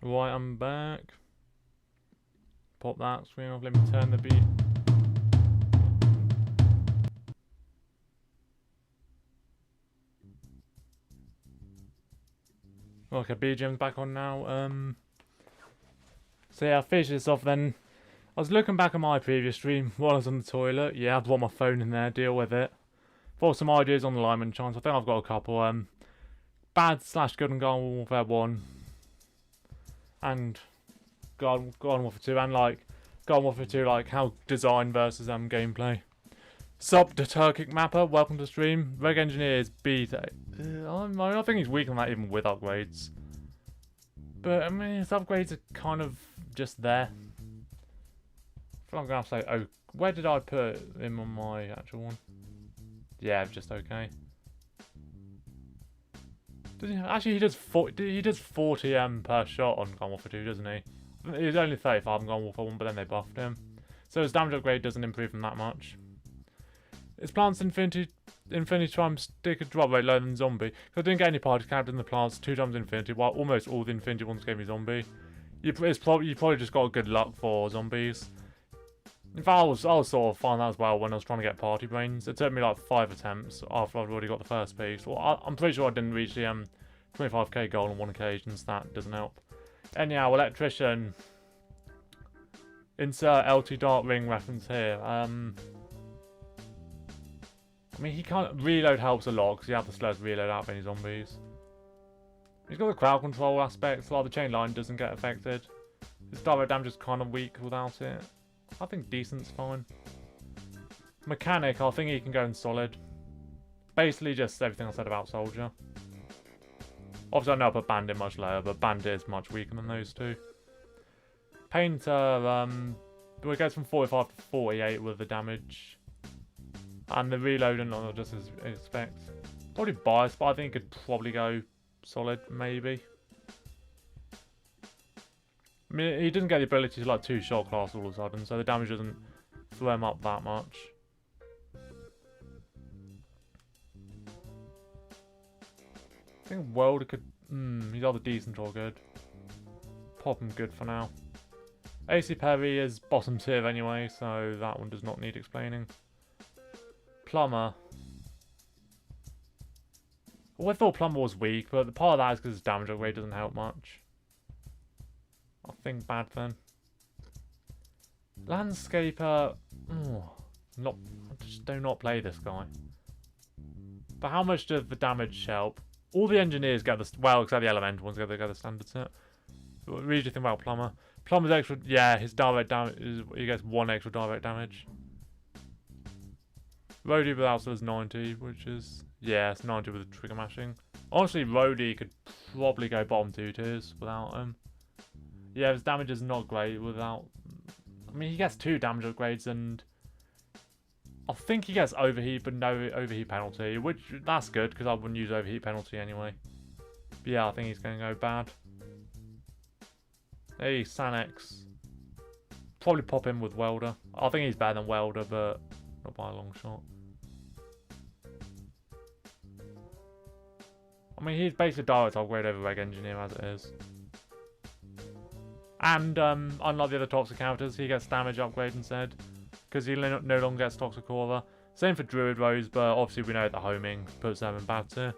Right, I'm back. Pop that screen off. Let me turn the beat. Okay, BGM's back on now. So yeah, I'll finish this off then. I was looking back at my previous stream while I was on the toilet. Yeah, I brought my phone in there, deal with it. Thought some ideas on the lineman chance. I think I've got a couple. Bad/good and Garden Warfare 1. And Garden Warfare 2. And like, Garden Warfare 2, like how design versus gameplay. Sub the Turkic Mapper, welcome to the stream. Reg Engineers beat it. I think he's weak on that even with upgrades. But I mean, his upgrades are kind of just there. I feel like I'm gonna have to say, oh, where did I put him on my actual one? Yeah, just okay. Actually, he does 40 per shot on Garden Warfare 2, doesn't he? He's only 35 on Garden Warfare 1, but then they buffed him. So his damage upgrade doesn't improve him that much. Is Plants Infinity Time stick a drop rate lower than Zombie? Because I didn't get any party character in the Plants 2 times Infinity, while almost all the Infinity ones gave me Zombie. You probably just got good luck for zombies. In fact, I was sort of finding that as well when I was trying to get party brains. It took me like 5 attempts after I'd already got the first piece. Well, I'm pretty sure I didn't reach the 25k goal on one occasion, so that doesn't help. Anyhow, Electrician. Insert LT Dart Ring reference here. I mean, he can't reload helps a lot because you have the slowest reload out of any zombies. He's got the crowd control aspect, so the chain line doesn't get affected. His direct damage is kind of weak without it. I think decent's fine. Mechanic, I think he can go in solid. Basically just everything I said about Soldier. Obviously I know I put Bandit much lower, but Bandit is much weaker than those two. Painter, it goes from 45 to 48 with the damage. And the reloading, not just as expect. Probably biased, but I think it could probably go solid, maybe. I mean, he doesn't get the ability to like 2-shot class all of a sudden, so the damage doesn't throw him up that much. I think Welder could... he's either decent or good. Pop him good for now. AC Perry is bottom tier anyway, so that one does not need explaining. Plumber. Well, I thought Plumber was weak, but the part of that is because his damage upgrade doesn't help much. I think bad then. Landscaper. Just do not play this guy. But how much does the damage help? All the engineers get the except the elemental ones get the standard set. What do you think about Plumber? Plumber's extra, yeah, his direct damage he gets 1 extra direct damage. Rhodey without is 90, which is it's 90 with the trigger mashing. Honestly, Rhodey could probably go bottom 2 tiers without him. Yeah, his damage is not great without... I mean, he gets 2 damage upgrades and... I think he gets overheat, but no overheat penalty, which that's good because I wouldn't use overheat penalty anyway. But yeah, I think he's going to go bad. Hey, Sanex. Probably pop him with Welder. I think he's better than Welder, but not by a long shot. I mean, he's basically direct upgrade over Reg Engineer as it is. And unlike the other toxic characters, he gets damage upgrade instead. Because he no longer gets Toxic Aura. Same for Druid Rose, but obviously we know that homing puts them in bad tier.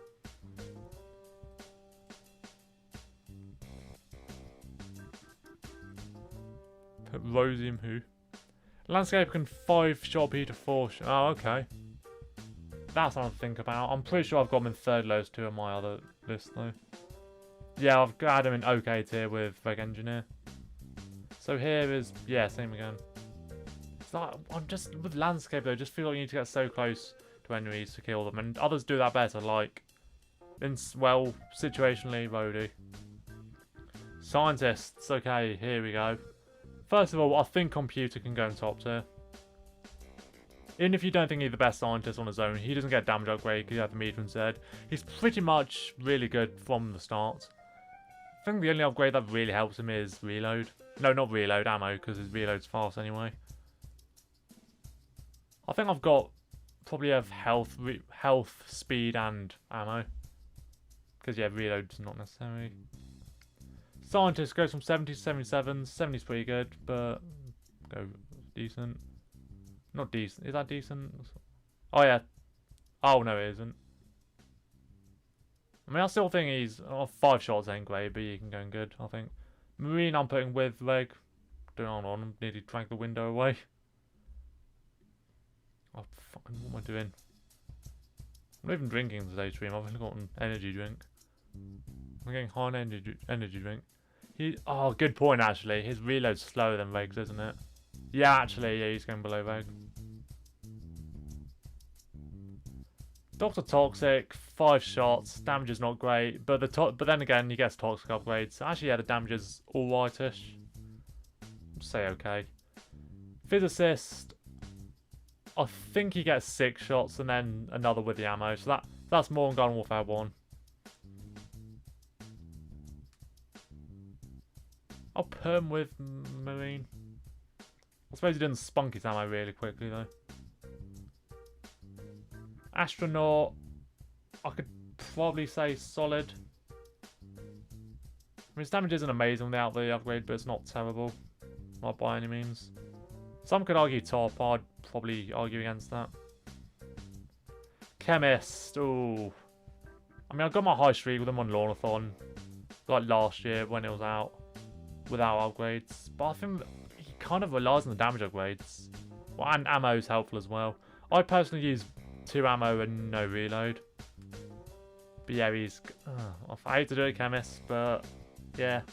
Put Rosium who? Landscape can 5-shot P to 4 shot. Oh, okay. That's something to think about. I'm pretty sure I've got him in 3rd lowest tier on my other list though. Yeah, I've had him in OK tier with Reg Engineer. So here is, yeah, same again. It's like, I'm just, with Landscape though, I just feel like you need to get so close to enemies to kill them. And others do that better, like, well, situationally, Rhodey. Scientists, okay, here we go. First of all, I think Computer can go in top tier. Even if you don't think he's the best scientist on his own, he doesn't get damage upgrade because you have the medium said. He's pretty much really good from the start. I think the only upgrade that really helps him is reload. No, not reload, ammo, because his reload's fast anyway. I think I've got probably have health, speed, and ammo. Because yeah, reload's not necessary. Scientist goes from 70 to 77. 70 is pretty good, but go decent. Not decent. Is that decent? Oh yeah. Oh no, it isn't. I mean, I still think he's 5 shots ain't great, but he can go good. I think. Marine, I'm putting with Reg. Don't know, I nearly drank the window away. Oh fucking, what am I doing? I'm not even drinking today's stream. I've only got an energy drink. I'm getting high on energy drink. Oh, good point actually. His reload's slower than Reg's, isn't it? Yeah, actually, yeah, he's going below Reg. Dr. Toxic, 5 shots. Damage is not great, but then again, he gets Toxic upgrades. So actually, yeah, the damage is alrightish. Say okay. Physicist, I think he gets 6 shots and then another with the ammo. So that's more on Garden Warfare 1. I'll put him with Marine. I suppose he didn't spunk his ammo really quickly though. Astronaut, I could probably say solid. I mean, his damage isn't amazing without the upgrade, but it's not terrible. Not by any means. Some could argue top, I'd probably argue against that. Chemist, ooh. I mean, I got my high streak with him on Lawnathon, like last year when it was out, without upgrades. But I think he kind of relies on the damage upgrades. Well, and ammo is helpful as well. I personally use 2 ammo and no reload. But yeah, he's... I hate to do it, Chemist, but yeah.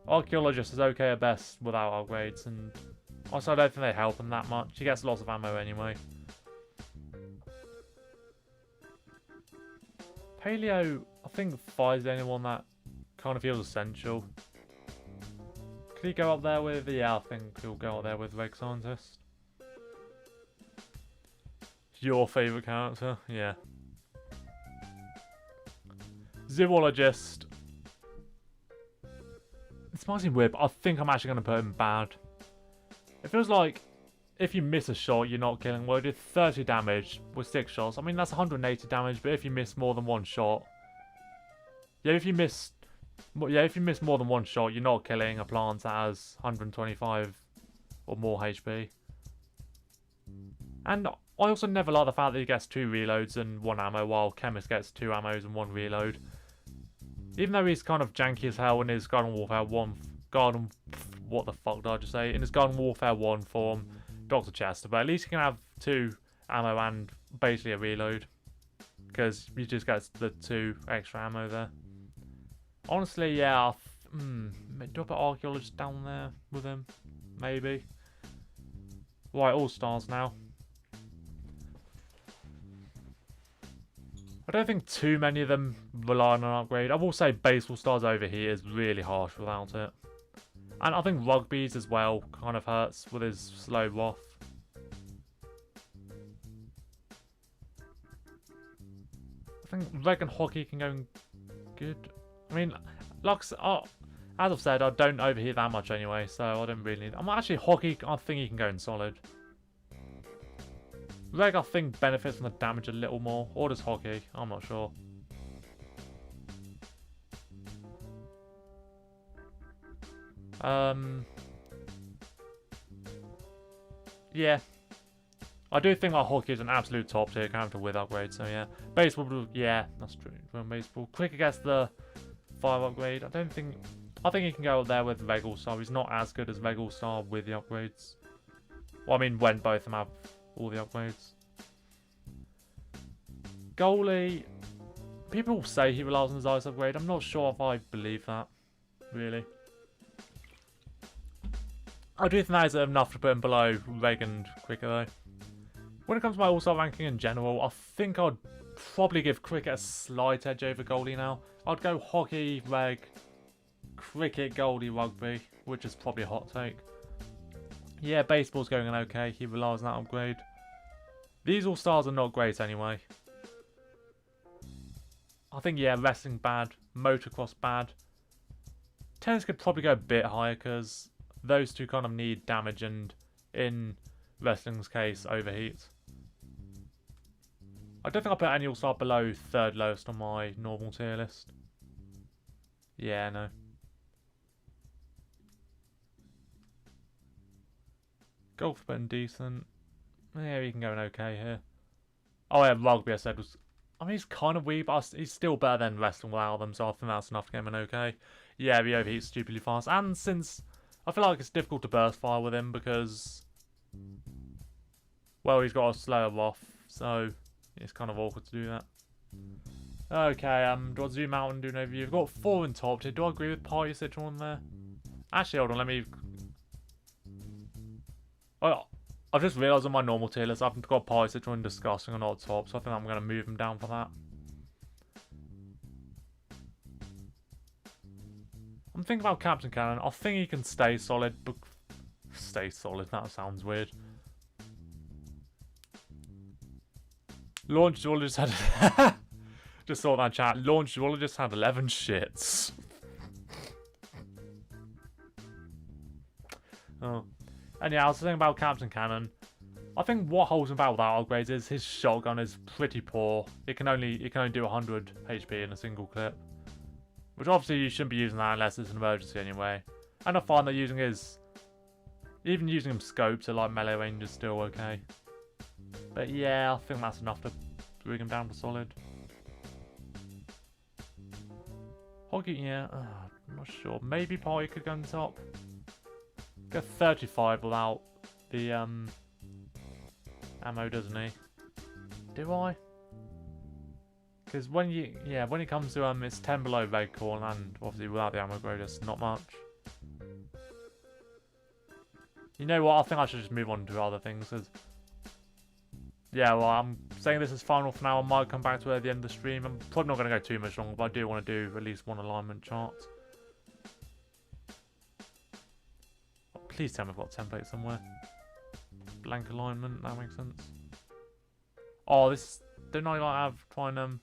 Archaeologist is okay at best without upgrades, and also I don't think they help him that much. He gets lots of ammo anyway. Paleo, I think Fire's the only one that kind of feels essential. Could he go up there with... Yeah, I think he'll go up there with Reg Scientist. Your favourite character? Yeah. Zoologist. This might seem weird, but I think I'm actually going to put him bad. It feels like if you miss a shot, you're not killing. Well, he did 30 damage with 6 shots. I mean, that's 180 damage, but if you miss more than 1 shot... Yeah, if you miss more than 1 shot, you're not killing a plant that has 125 or more HP. And I also never like the fact that he gets 2 reloads and 1 ammo, while Chemist gets 2 ammos and 1 reload. Even though he's kind of janky as hell in his Garden Warfare 1... What the fuck did I just say? In his Garden Warfare 1 form, Dr. Chester. But at least he can have 2 ammo and basically a reload. Because he just gets the 2 extra ammo there. Honestly, yeah. Do I put Archaeologist down there with him? Maybe. Right, all stars now. I don't think too many of them rely on an upgrade. I will say Baseball Stars over here is really harsh without it. And I think Rugby's as well kind of hurts with his slow Roth. I think Reg and Hockey can go good. I mean, like, as I've said, I don't overheat that much anyway, so I don't really need... Actually, Hockey, I think he can go in solid. Reg, I think, benefits from the damage a little more. Or does Hockey? I'm not sure. Yeah. I do think that Hockey is an absolute top tier character with upgrades, so yeah. Baseball, yeah, that's true. Baseball. Quicker gets the 5 upgrade. I think he can go up there with Reg All-Star. He's not as good as Reg All-Star with the upgrades. Well, I mean, when both of them have all the upgrades. Goalie, people say he relies on his ice upgrade. I'm not sure if I believe that, really. I do think that is enough to put him below Reg and Quicker though. When it comes to my all-star ranking in general, I think I'd probably give Cricket a slight edge over Goalie now. I'd go Hockey, Reg, Cricket, Goalie, Rugby, which is probably a hot take. Yeah, Baseball's going in okay. He relies on that upgrade. These all-stars are not great anyway. I think, yeah, Wrestling bad, Motocross bad. Tennis could probably go a bit higher because those two kind of need damage and, in Wrestling's case, overheat. I don't think I'll put any all-star below 3rd lowest on my normal tier list. Yeah, no. Golf been decent. Yeah, he can go an okay here. Oh yeah, rugby I said was... I mean, he's kind of weak, but he's still better than wrestling without them, so I think that's enough to get him an okay. Yeah, he overheats stupidly fast. And since... I feel like it's difficult to burst fire with him because... Well, he's got a slower off, so it's kind of awkward to do that. Okay, do I zoom out and do an overview? We've got 4 in top tier. Do I agree with party situation on there? Actually, hold on, let me... Oh, I've just realised on my normal tier list I've got party situation disgusting on odd top, so I think I'm going to move him down for that. I'm thinking about Captain Cannon. I think he can stay solid, but... Stay solid, that sounds weird. Launch Zoologist had... Just saw that chat. Launch Zoologist had 11 shits. Oh. And yeah, I was thinking about Captain Cannon. I think what holds him back without upgrades is his shotgun is pretty poor. It can only do 100 HP in a single clip. Which obviously you shouldn't be using that unless it's an emergency anyway. And I find that using his... Even using him scopes at like melee range is still okay. But yeah, I think that's enough to bring him down to solid. Hoggy, yeah, I'm not sure. Maybe Party could go on top. Go 35 without the ammo, doesn't he? Do I? Because when it comes to it's 10 below red corn, and obviously without the ammo grade, it's not much. You know what? I think I should just move on to other things. Cause yeah, well, I'm saying this is final for now. I might come back to it at the end of the stream. I'm probably not going to go too much longer, but I do want to do at least one alignment chart. Oh, please tell me I've got a template somewhere. Blank alignment, that makes sense. Oh, this... Don't I like have trying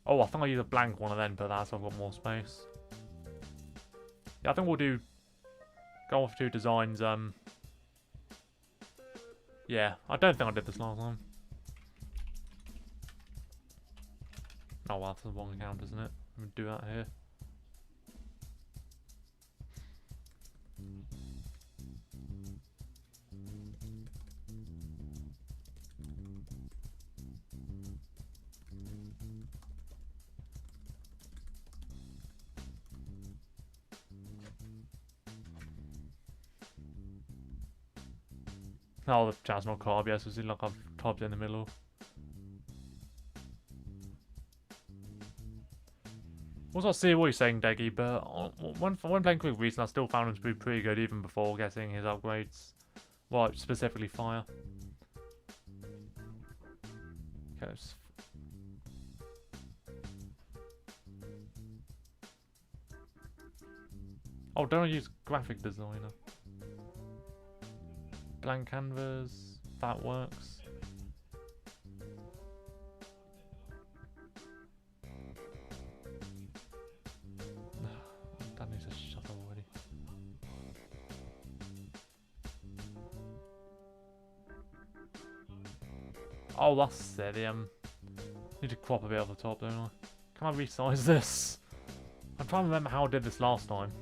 Oh, I think I'll use a blank one and then put that so I've got more space. Yeah, I think we'll do... Go off 2 designs, Yeah, I don't think I did this last time. Oh well, that's the wrong account, isn't it? Let me do that here. Oh, the chat's not carb, yes, it seems like I've typed it in the middle. Also, I see what you're saying, Deggy, but when playing Quick recently, I still found him to be pretty good even before getting his upgrades. Well, specifically fire. Okay, oh, don't I use graphic designer? Blank canvas, that works. That needs to shut up already. Oh, that's it. Need to crop a bit off the top, don't I? Can I resize this? I'm trying to remember how I did this last time.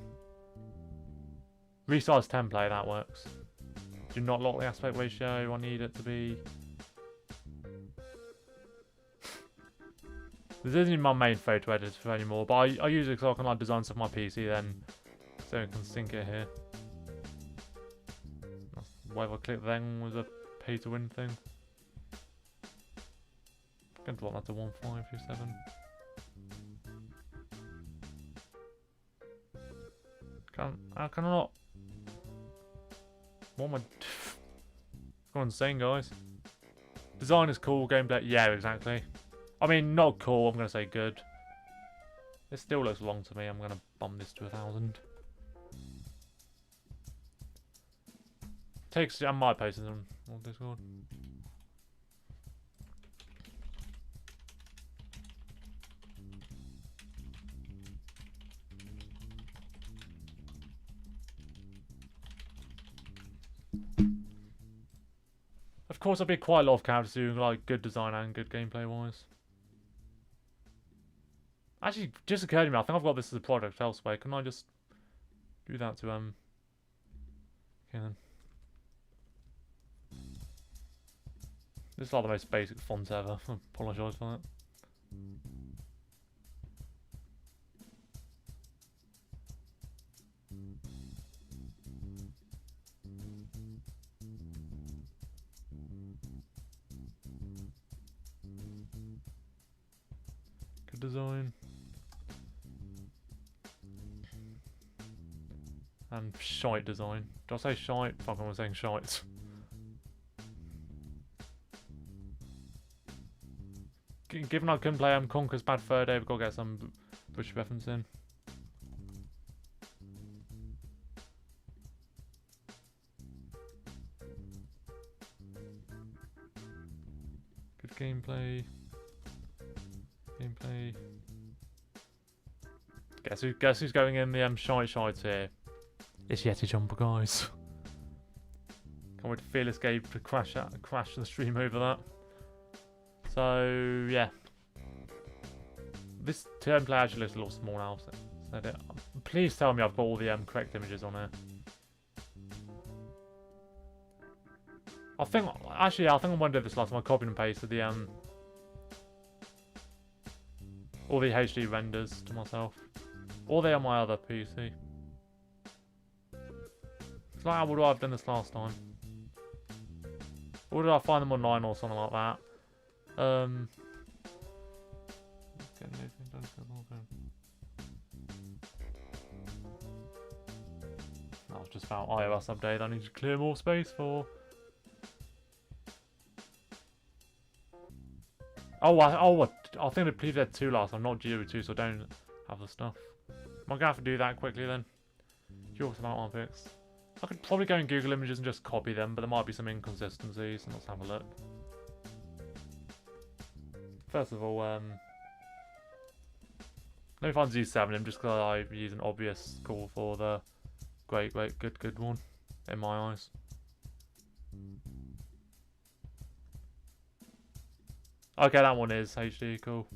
Resize template, that works. Do not lock the aspect ratio, I need it to be... This isn't even my main photo editor anymore, but I use it so I can like design stuff on my PC then, so I can sync it here. Whatever I click then was a pay to win thing. I'm going to drop that to 1527. How can I not? What am I... Go insane, guys. Design is cool, gameplay... Yeah, exactly. I mean, not cool, I'm going to say good. This still looks long to me, I'm going to bump this to 1000. Takes... I might post it on Discord. Of course, I've been quite a lot of characters doing like good design and good gameplay wise. Actually, just occurred to me, I think I've got this as a product elsewhere. Can I just do that to, okay then. This is like the most basic font ever. I apologise for that. Good design. And shite design. Did I say shite? Fuck, I'm saying shite. Given I couldn't play Conker's Bad Fur Day, we've got to get some British reference in. Good gameplay. Guess who's going in the shite here? It's Yeti Jumper, guys. Can't wait to Fearless Gabe to crash the stream over that. So yeah, this template actually looks a little small now. So please tell me I've got all the correct images on here. I think I went to this last time. I copied and pasted the all the HD renders to myself. Or they on my other PC. It's like, how would I have done this last time? Or did I find them online or something like that? That was just about iOS update I need to clear more space for. I think I PVZ 2 last time, not GW2, so I don't have the stuff. Am I going to have to do that quickly then? Jokes about one fix. I could probably go in Google Images and just copy them, but there might be some inconsistencies, so let's have a look. First of all, let me find Z7 in just because I use an obvious call for the great, good one, in my eyes. Okay, that one is HD, cool.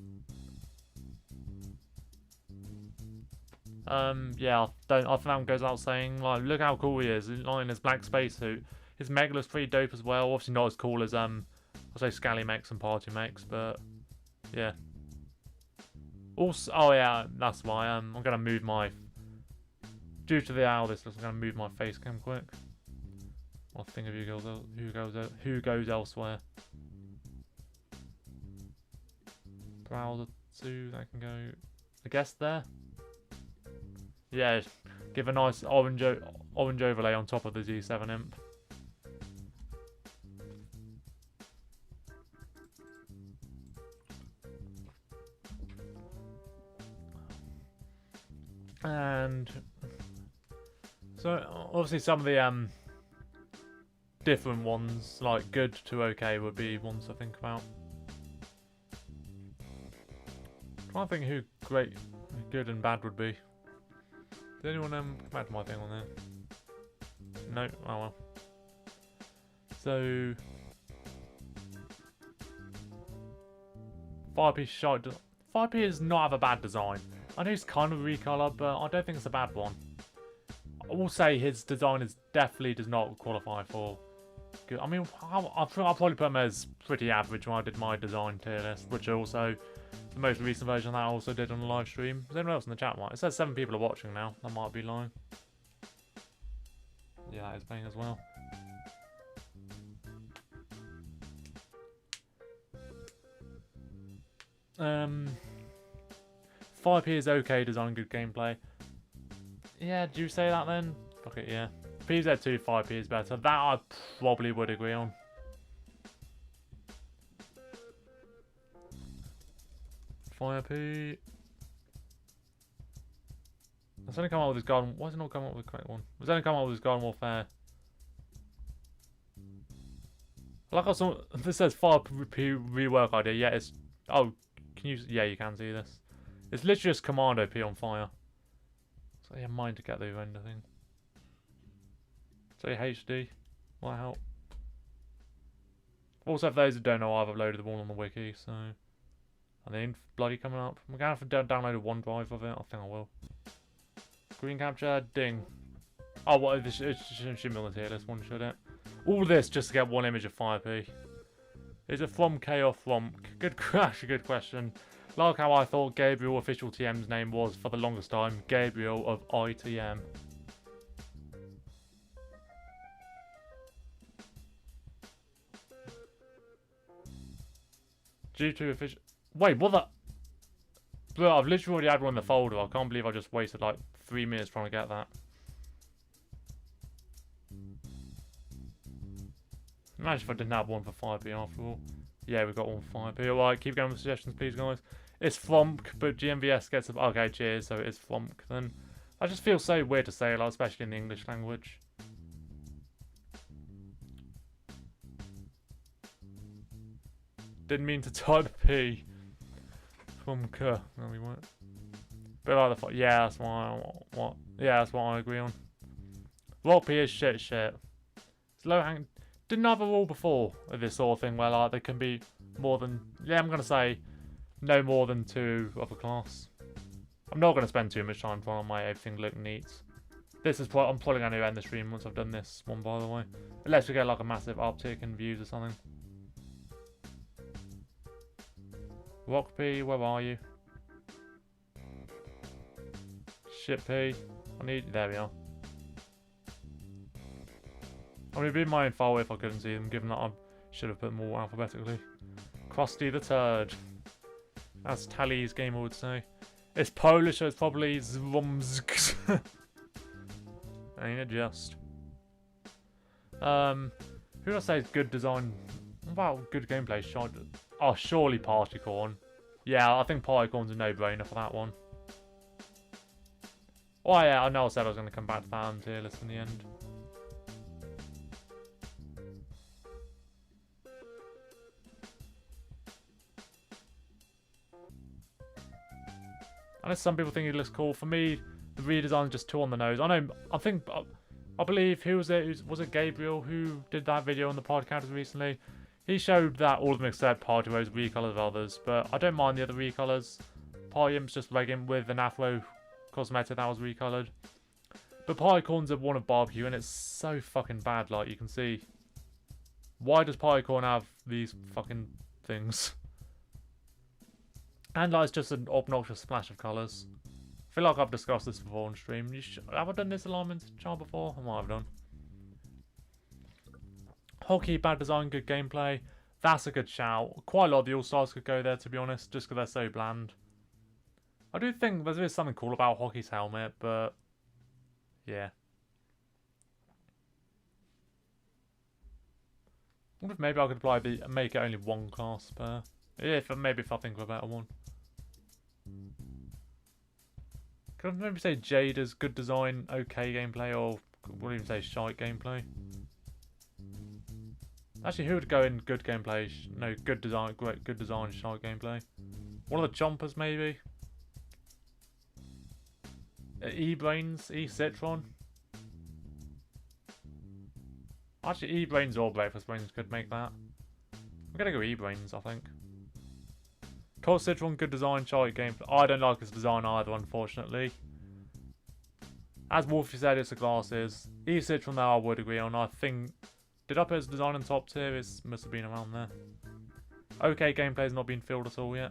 Yeah, I think that goes without saying. Like, look how cool he is. Like in his black spacesuit. His Megala's pretty dope as well. Obviously not as cool as I'll say Scally Mechs and Party Mechs, but yeah. Also, oh yeah, that's why I'm gonna move my. Due to the how this looks, I'm gonna move my face cam quick. I'll think of who goes elsewhere. Browser 2, that can go, I guess, there. Yeah, give a nice orange overlay on top of the Z7 imp. And so obviously some of the different ones, like good to okay, would be ones to think about. I'm trying to think who good and bad would be. Did anyone come back to my thing on there? No? Oh well. So 5P shot. 5P does not have a bad design. I know it's kind of recolor, but I don't think it's a bad one. I will say his design definitely does not qualify for good. I mean, I'll probably put him as pretty average when I did my design tier list, which also the most recent version that I also did on the live stream. Is anyone else in the chat? It says 7 people are watching now. That might be lying. Yeah, that is paying as well. Um, 5P is okay design, good gameplay. Yeah, do you say that then? Fuck it, yeah. PVZ2 5P is better. That I probably would agree on. P. It's only come out with his Garden. Why is it not coming up with the correct one? It's only come out with his Garden Warfare. I like how this says 5P rework idea. Yeah, it's. Oh, can you? Yeah, you can see this. It's literally just Commando P on fire. So yeah, mine to get the render thing. So HD, might help. Also, for those who don't know, I've uploaded them all on the wiki, so I think bloody coming up. I'm gonna have to download a OneDrive of it. I think I will. Green capture, ding. Oh, what? This should be on the tier list one, should it? All this just to get one image of 5p. Is it from K or from? Good crash, good question. Like how I thought Gabriel official TM's name was for the longest time, Gabriel of ITM. GW2 official. Wait, what the? Bro, I've literally already had one in the folder. I can't believe I just wasted like 3 minutes trying to get that. Imagine if I didn't have one for 5p after all. Yeah, we got one for 5p. Alright, keep going with suggestions, please, guys. It's Fromk, but GMVS gets a... Okay, cheers, so it is Fromk then. I just feel so weird to say it, like, especially in the English language. Didn't mean to type P. Fromk. No, we won't. But like the... Yeah, that's why... What? Yeah, that's what I agree on. Rock P is shit. It's low hang... Didn't have a rule before of this sort of thing where like there can be more than... Yeah, I'm going to say no more than 2 of a class. I'm not going to spend too much time trying to make everything look neat. This is I'm probably going to end the stream once I've done this one, by the way. Unless we get like a massive uptick in views or something. Rock P, where are you? Shit P. I need... There we are. I mean, it'd be my own fault if I couldn't see them, given that I should have put them all alphabetically. Krusty the Turd. As Tally's gamer would say. It's Polish, so it's probably Zwomsk. Ain't it just? Who would I say is good design? What about good gameplay? Oh, surely Partycorn. Yeah, I think Partycorn's a no-brainer for that one. Oh yeah, I know I said I was going to come back to that on tier list in the end. I know some people think it looks cool. For me, the redesign is just too on the nose. I believe, who was it? Was it Gabriel who did that video on the podcast recently? He showed that all of them except Party Rose recolored others, but I don't mind the other recolors. Party Imp's just legging with an Afro cosmetic that was recolored. But Partycorn's a one of barbecue, and it's so fucking bad. Like you can see, why does Partycorn have these fucking things? And like, it's just an obnoxious splash of colours. I feel like I've discussed this before on stream. Have I done this alignment chart before? I might have done. Hockey, bad design, good gameplay. That's a good shout. Quite a lot of the All-Stars could go there, to be honest, just because they're so bland. I do think there is something cool about Hockey's helmet, but yeah. I wonder if maybe I could make it only one class per. Yeah, maybe if I think of a better one. Could I maybe say Jada's good design, okay gameplay, or would even say shite gameplay? Actually, who would go in good gameplay? No, good design, great, good design, shite gameplay. One of the Chompers, maybe. E-Brains, E-Citron. Actually, E-Brains or Breakfast Brains could make that. I'm gonna go E-Brains, I think. Cold Citron, good design, shite gameplay. I don't like his design either, unfortunately. As Wolfie said, it's the glasses. E-Citron, though, I would agree on. I think... Did I put his design in top tier? It must have been around there. Okay, gameplay's not been filled at all yet.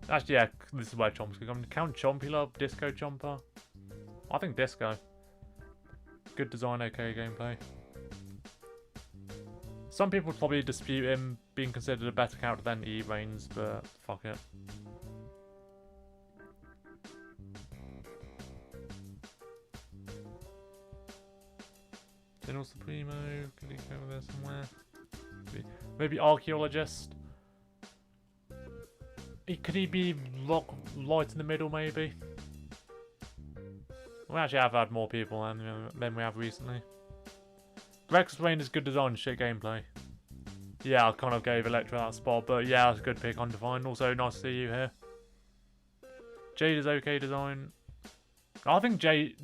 Actually, yeah, this is where Chomp's could come. Count Chompula, Disco Chomper. I think Disco. Good design, okay gameplay. Some people would probably dispute him being considered a better character than E-Brains, but fuck it. General Supremo, could he go over there somewhere? Maybe Archaeologist. Could he be light in the middle, maybe? We actually have had more people than we have recently. Rex Rain is good design, shit gameplay. Yeah, I kind of gave Electra that spot, but yeah, that's a good pick, Undefined. Also, nice to see you here. Jade is okay design. I think Jade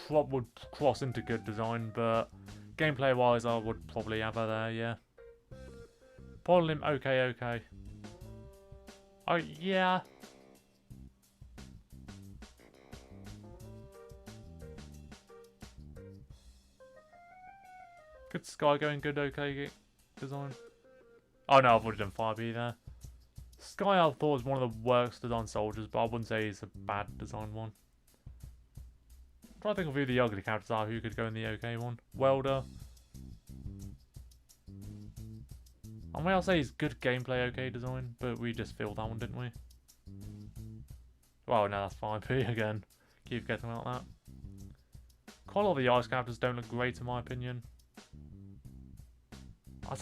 would cross into good design, but gameplay wise, I would probably have her there. Yeah. Polylim, okay. Oh yeah. Good Sky going, good okay design. Oh no, I've already done 5B there. Sky I thought was one of the worst designed soldiers, but I wouldn't say he's a bad design one. I'm trying to think of who the ugly characters are who could go in the okay one. Welder. I mean, I'll say he's good gameplay, okay design, but we just filled that one, didn't we? Well, no, that's 5B again. Keep getting about that. Quite a lot of the ice characters don't look great in my opinion.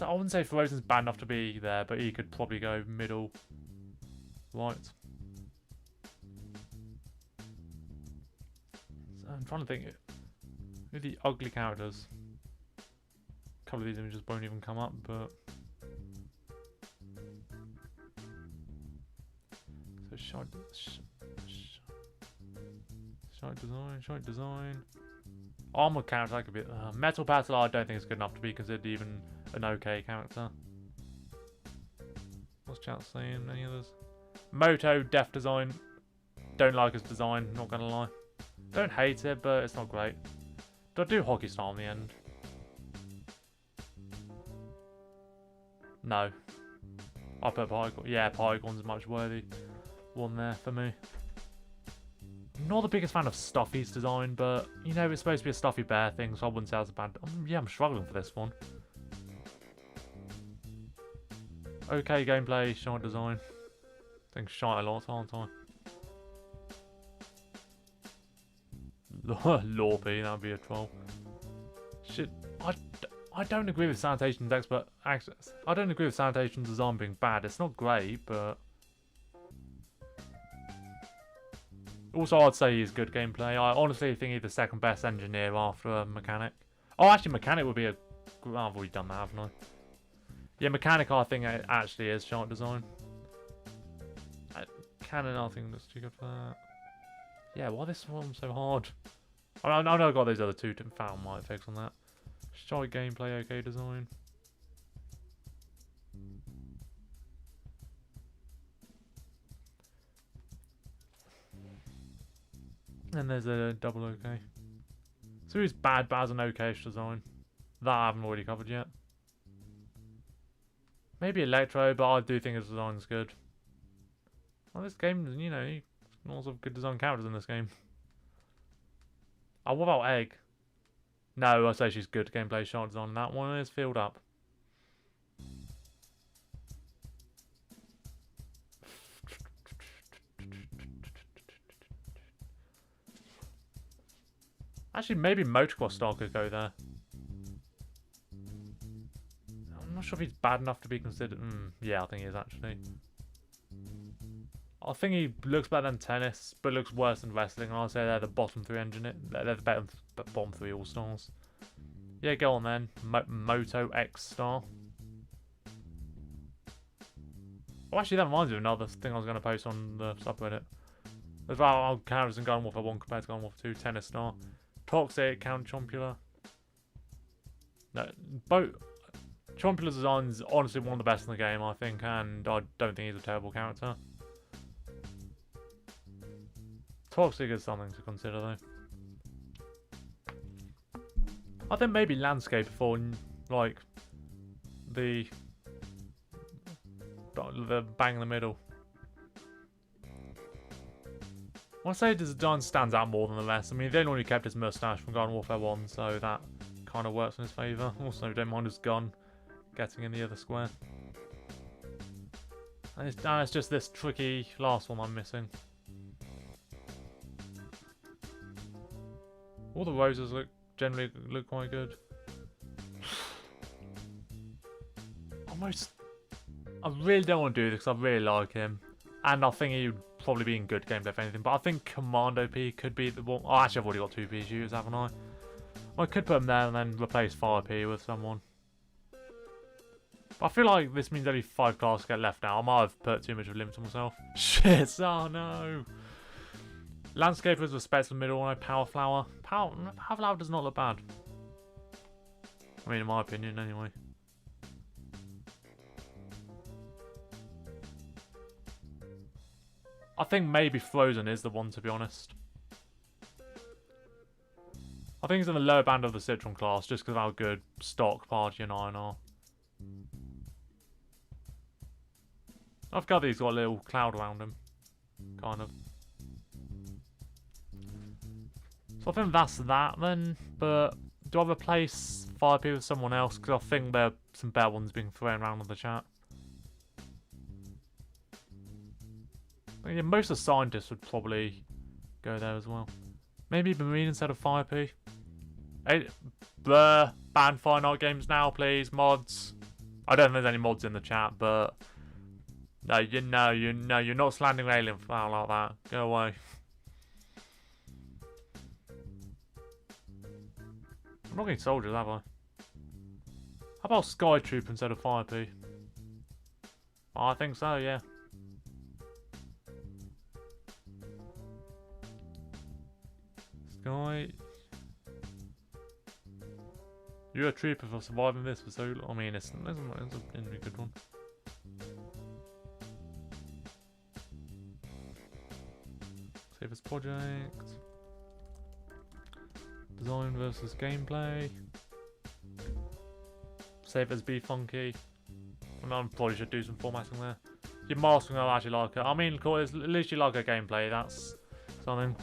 I wouldn't say Frozen's bad enough to be there, but he could probably go middle right. So I'm trying to think who the ugly characters. A couple of these images won't even come up, but so shite design. Armored character, that could be Metal Battle. I don't think it's good enough to be considered even an okay character. What's chat saying? Any others? Moto, Def design. Don't like his design, not gonna lie. Don't hate it, but it's not great. Do I do hockey style in the end? No. I'll put Pycorn. Yeah, Pycorn's a much worthy one there for me. Not the biggest fan of Stuffy's design, but you know it's supposed to be a Stuffy Bear thing, so I wouldn't say that's a bad. Yeah, I'm struggling for this one. Okay, gameplay, shite design. I think shite a lot, aren't I? Lorpy, that would be a troll. Shit, I don't agree with Sanitation's expert access. I don't agree with Sanitation's design being bad. It's not great, but also I'd say he's good gameplay. I honestly think he's the second best engineer after Mechanic. Oh, actually, Mechanic would be a. I've already done that, haven't I? Yeah, Mechanic I think it actually is shite design. Cannon I think looks too good for that. Yeah, why this one so hard? I know I got those other two to found my effects on that. Shite gameplay, okay design. And there's a double okay. So he's bad, but has an okay-ish design. That I haven't already covered yet. Maybe Electro, but I do think his design's good. Well, this game, you know, lots of good design characters in this game. Oh, what about Egg? No, I say she's good gameplay shot design. That one is filled up. Actually, maybe Motocross Star could go there. I'm not sure if he's bad enough to be considered. Yeah, I think he is actually. I think he looks better than Tennis, but looks worse than Wrestling. I'll say they're the bottom 3 engineer. They're the better bottom 3 All Stars. Yeah, go on then. Moto X Star. Oh, actually, that reminds me of another thing I was going to post on the subreddit. There's about characters in Garden Warfare 1 compared to Garden Warfare 2. Tennis Star. Toxic, Count Chompula. No, both. Chompula's design is honestly one of the best in the game, I think, and I don't think he's a terrible character. Toxic is something to consider, though. I think maybe Landscape before, like, the bang in the middle. I'd say the design stands out more than the rest. I mean, they only kept his mustache from Garden Warfare 1, so that kind of works in his favour. Also, don't mind his gun getting in the other square. And it's just this tricky last one I'm missing. All the roses generally look quite good. I really don't want to do this because I really like him. And I think he would probably be in good gameplay if anything. But I think Commando P could be the one. Oh, actually, I've already got 2 P shooters, haven't I? I could put him there and then replace 5P with someone. But I feel like this means only 5 classes get left now. I might have put too much of a limit to myself. Shit, oh no. Landscape with respect to the middle one, Power Flower. Power Flower does not look bad. I mean, in my opinion, anyway. I think maybe Frozen is the one, to be honest. I think it's in the lower band of the Citron class, just because of how good stock Party and Iron are. I've got these got a little cloud around them, kind of. So I think that's that then, but do I replace Fire P with someone else? Because I think there are some better ones being thrown around in the chat. Yeah, most of the scientists would probably go there as well. Maybe Marine instead of Fire P. Hey, ban finite games now, please. Mods. I don't think there's any mods in the chat, but no, you're not slandering Alien Flower like that. Go away. I'm not getting soldiers, have I? How about Sky Troop instead of Fire P? I think so, yeah. Sky. You're a trooper for surviving this for so long. I mean, it's a good one. Save as project. Design versus gameplay. Save as Be Funky. I probably should do some formatting there. Your masking, I actually like it. I mean, cool, at least you like a gameplay. That's something.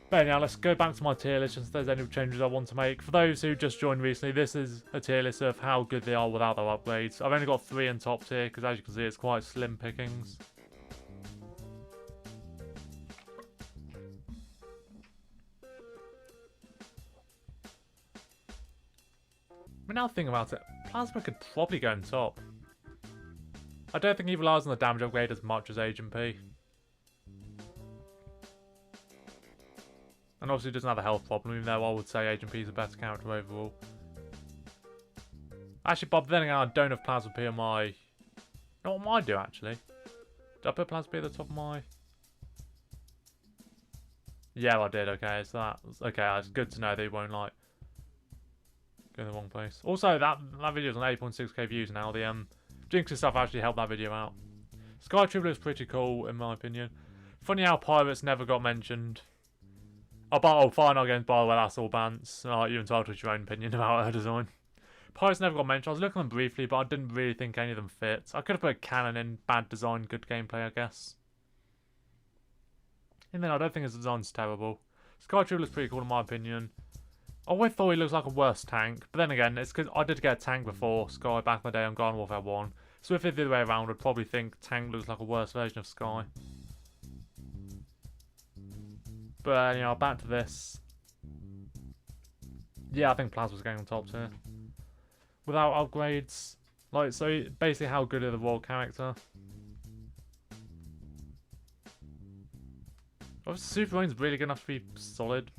But anyhow, let's go back to my tier list if there's any changes I want to make. For those who just joined recently, this is a tier list of how good they are without their upgrades. I've only got 3 in top tier because, as you can see, it's quite slim pickings. I mean, now think about it, Plasma could probably go in top. I don't think he relies on the damage upgrade as much as Agent P. And obviously doesn't have a health problem, even though I would say Agent P is a better character overall. Actually, Bob, then again, I don't have Plasma P on my... What might I do, actually? Did I put Plasma P at the top of my... Yeah, I did, okay, so that's... Okay, that's good to know they won't, like... go in the wrong place. Also, that video's on 8.6k views now. The Jinx stuff actually helped that video out. Sky Trooper is pretty cool, in my opinion. Funny how Pirates never got mentioned. Oh, Fire Games, by the way, that's all bants. You're entitled to your own opinion about her design. Pirates never got mentioned. I was looking at them briefly, but I didn't really think any of them fit. I could have put a cannon in, bad design, good gameplay, I guess. And then I don't think his design's terrible. Sky Trooper is pretty cool, in my opinion. I always thought he looks like a worse tank, but then again, it's because I did get a tank before Sky back in the day on Garden Warfare 1. So if it's the other way around, I'd probably think tank looks like a worse version of Sky. But anyhow, back to this. Yeah, I think Plasma's going on top tier. Without upgrades. Like, so basically how good are the Royal character? Obviously, Super Rain's really good enough to be solid.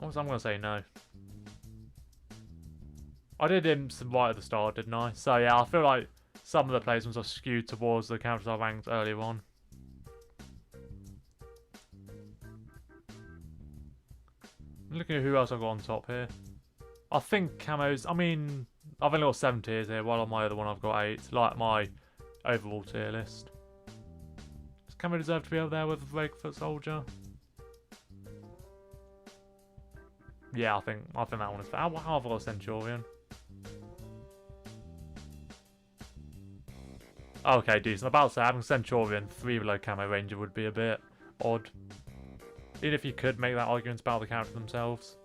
Also, I'm going to say no. I did him some right at the start, didn't I? So yeah, I feel like some of the placements are skewed towards the characters I ranked earlier on. Looking at who else I've got on top here. I think camos, I mean, I've only got 7 tiers here, while on my other one I've got 8, like my overall tier list. Does camo deserve to be up there with the Breakfoot Soldier? Yeah, I think that one is fair. How have I got a Centurion? Okay, decent. I'm about to say, having Centurion 3 below Camo Ranger would be a bit odd. Even if you could make that argument about the character themselves.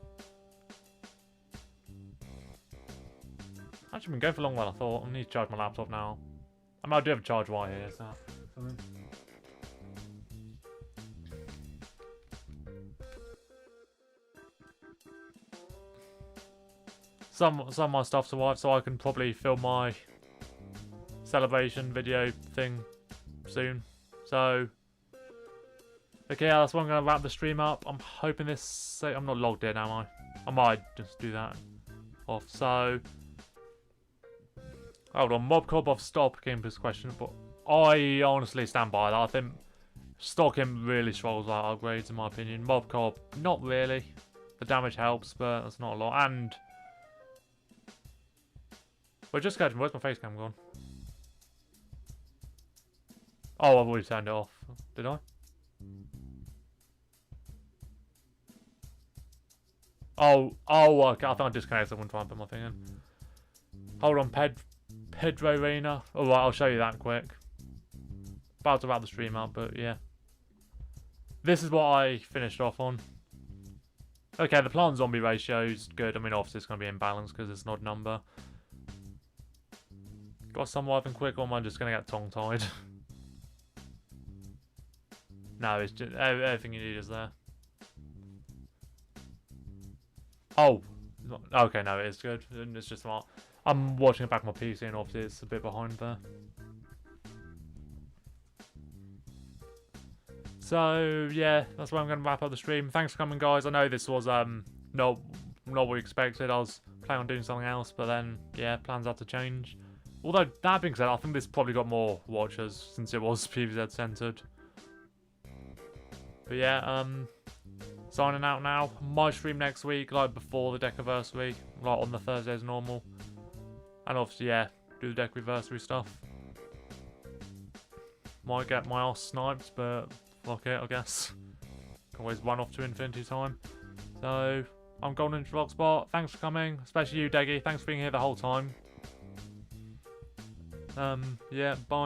Actually, been going for longer than I thought. I need to charge my laptop now. I mean, I do have a charge wire here, so... Some of my stuff survived, so I can probably film my celebration video thing soon. So... Okay, yeah, that's why I'm going to wrap the stream up. I'm hoping this... I'm not logged in, am I? I might just do that off. So... Hold on, Mob Cobb off stop came to this question, but I honestly stand by that. I think Stock him really struggles without upgrades in my opinion. Mob Cob, not really. The damage helps, but that's not a lot. And we're just getting. Where's my face cam gone? Oh, I've already turned it off. Did I? Oh, okay. I thought I disconnected. I wouldn't try and put my thing in. Hold on, Pedro Arena. Alright, I'll show you that quick. About to wrap the stream up, but yeah. This is what I finished off on. Okay, the plant zombie ratio is good. I mean, obviously it's going to be imbalanced because it's an odd number. Got some wiping quick, or am I just going to get tongue-tied? No, it's just everything you need is there. Oh, okay, no, it is good. It's just not. I'm watching it back on my PC, and obviously it's a bit behind there. So yeah, that's where I'm going to wrap up the stream. Thanks for coming, guys. I know this was not what we expected. I was planning on doing something else, but then yeah, plans had to change. Although that being said, I think this probably got more watchers since it was PVZ centered. But yeah, signing out now. My stream next week, like before the Decaversary, like on the Thursday as normal. And obviously, yeah, do the Decaversary stuff. Might get my ass sniped, but fuck it, I guess. Can always run off to infinity time. So, I'm Golden Rockspot. Thanks for coming, especially you, Deggy. Thanks for being here the whole time. Yeah, bye.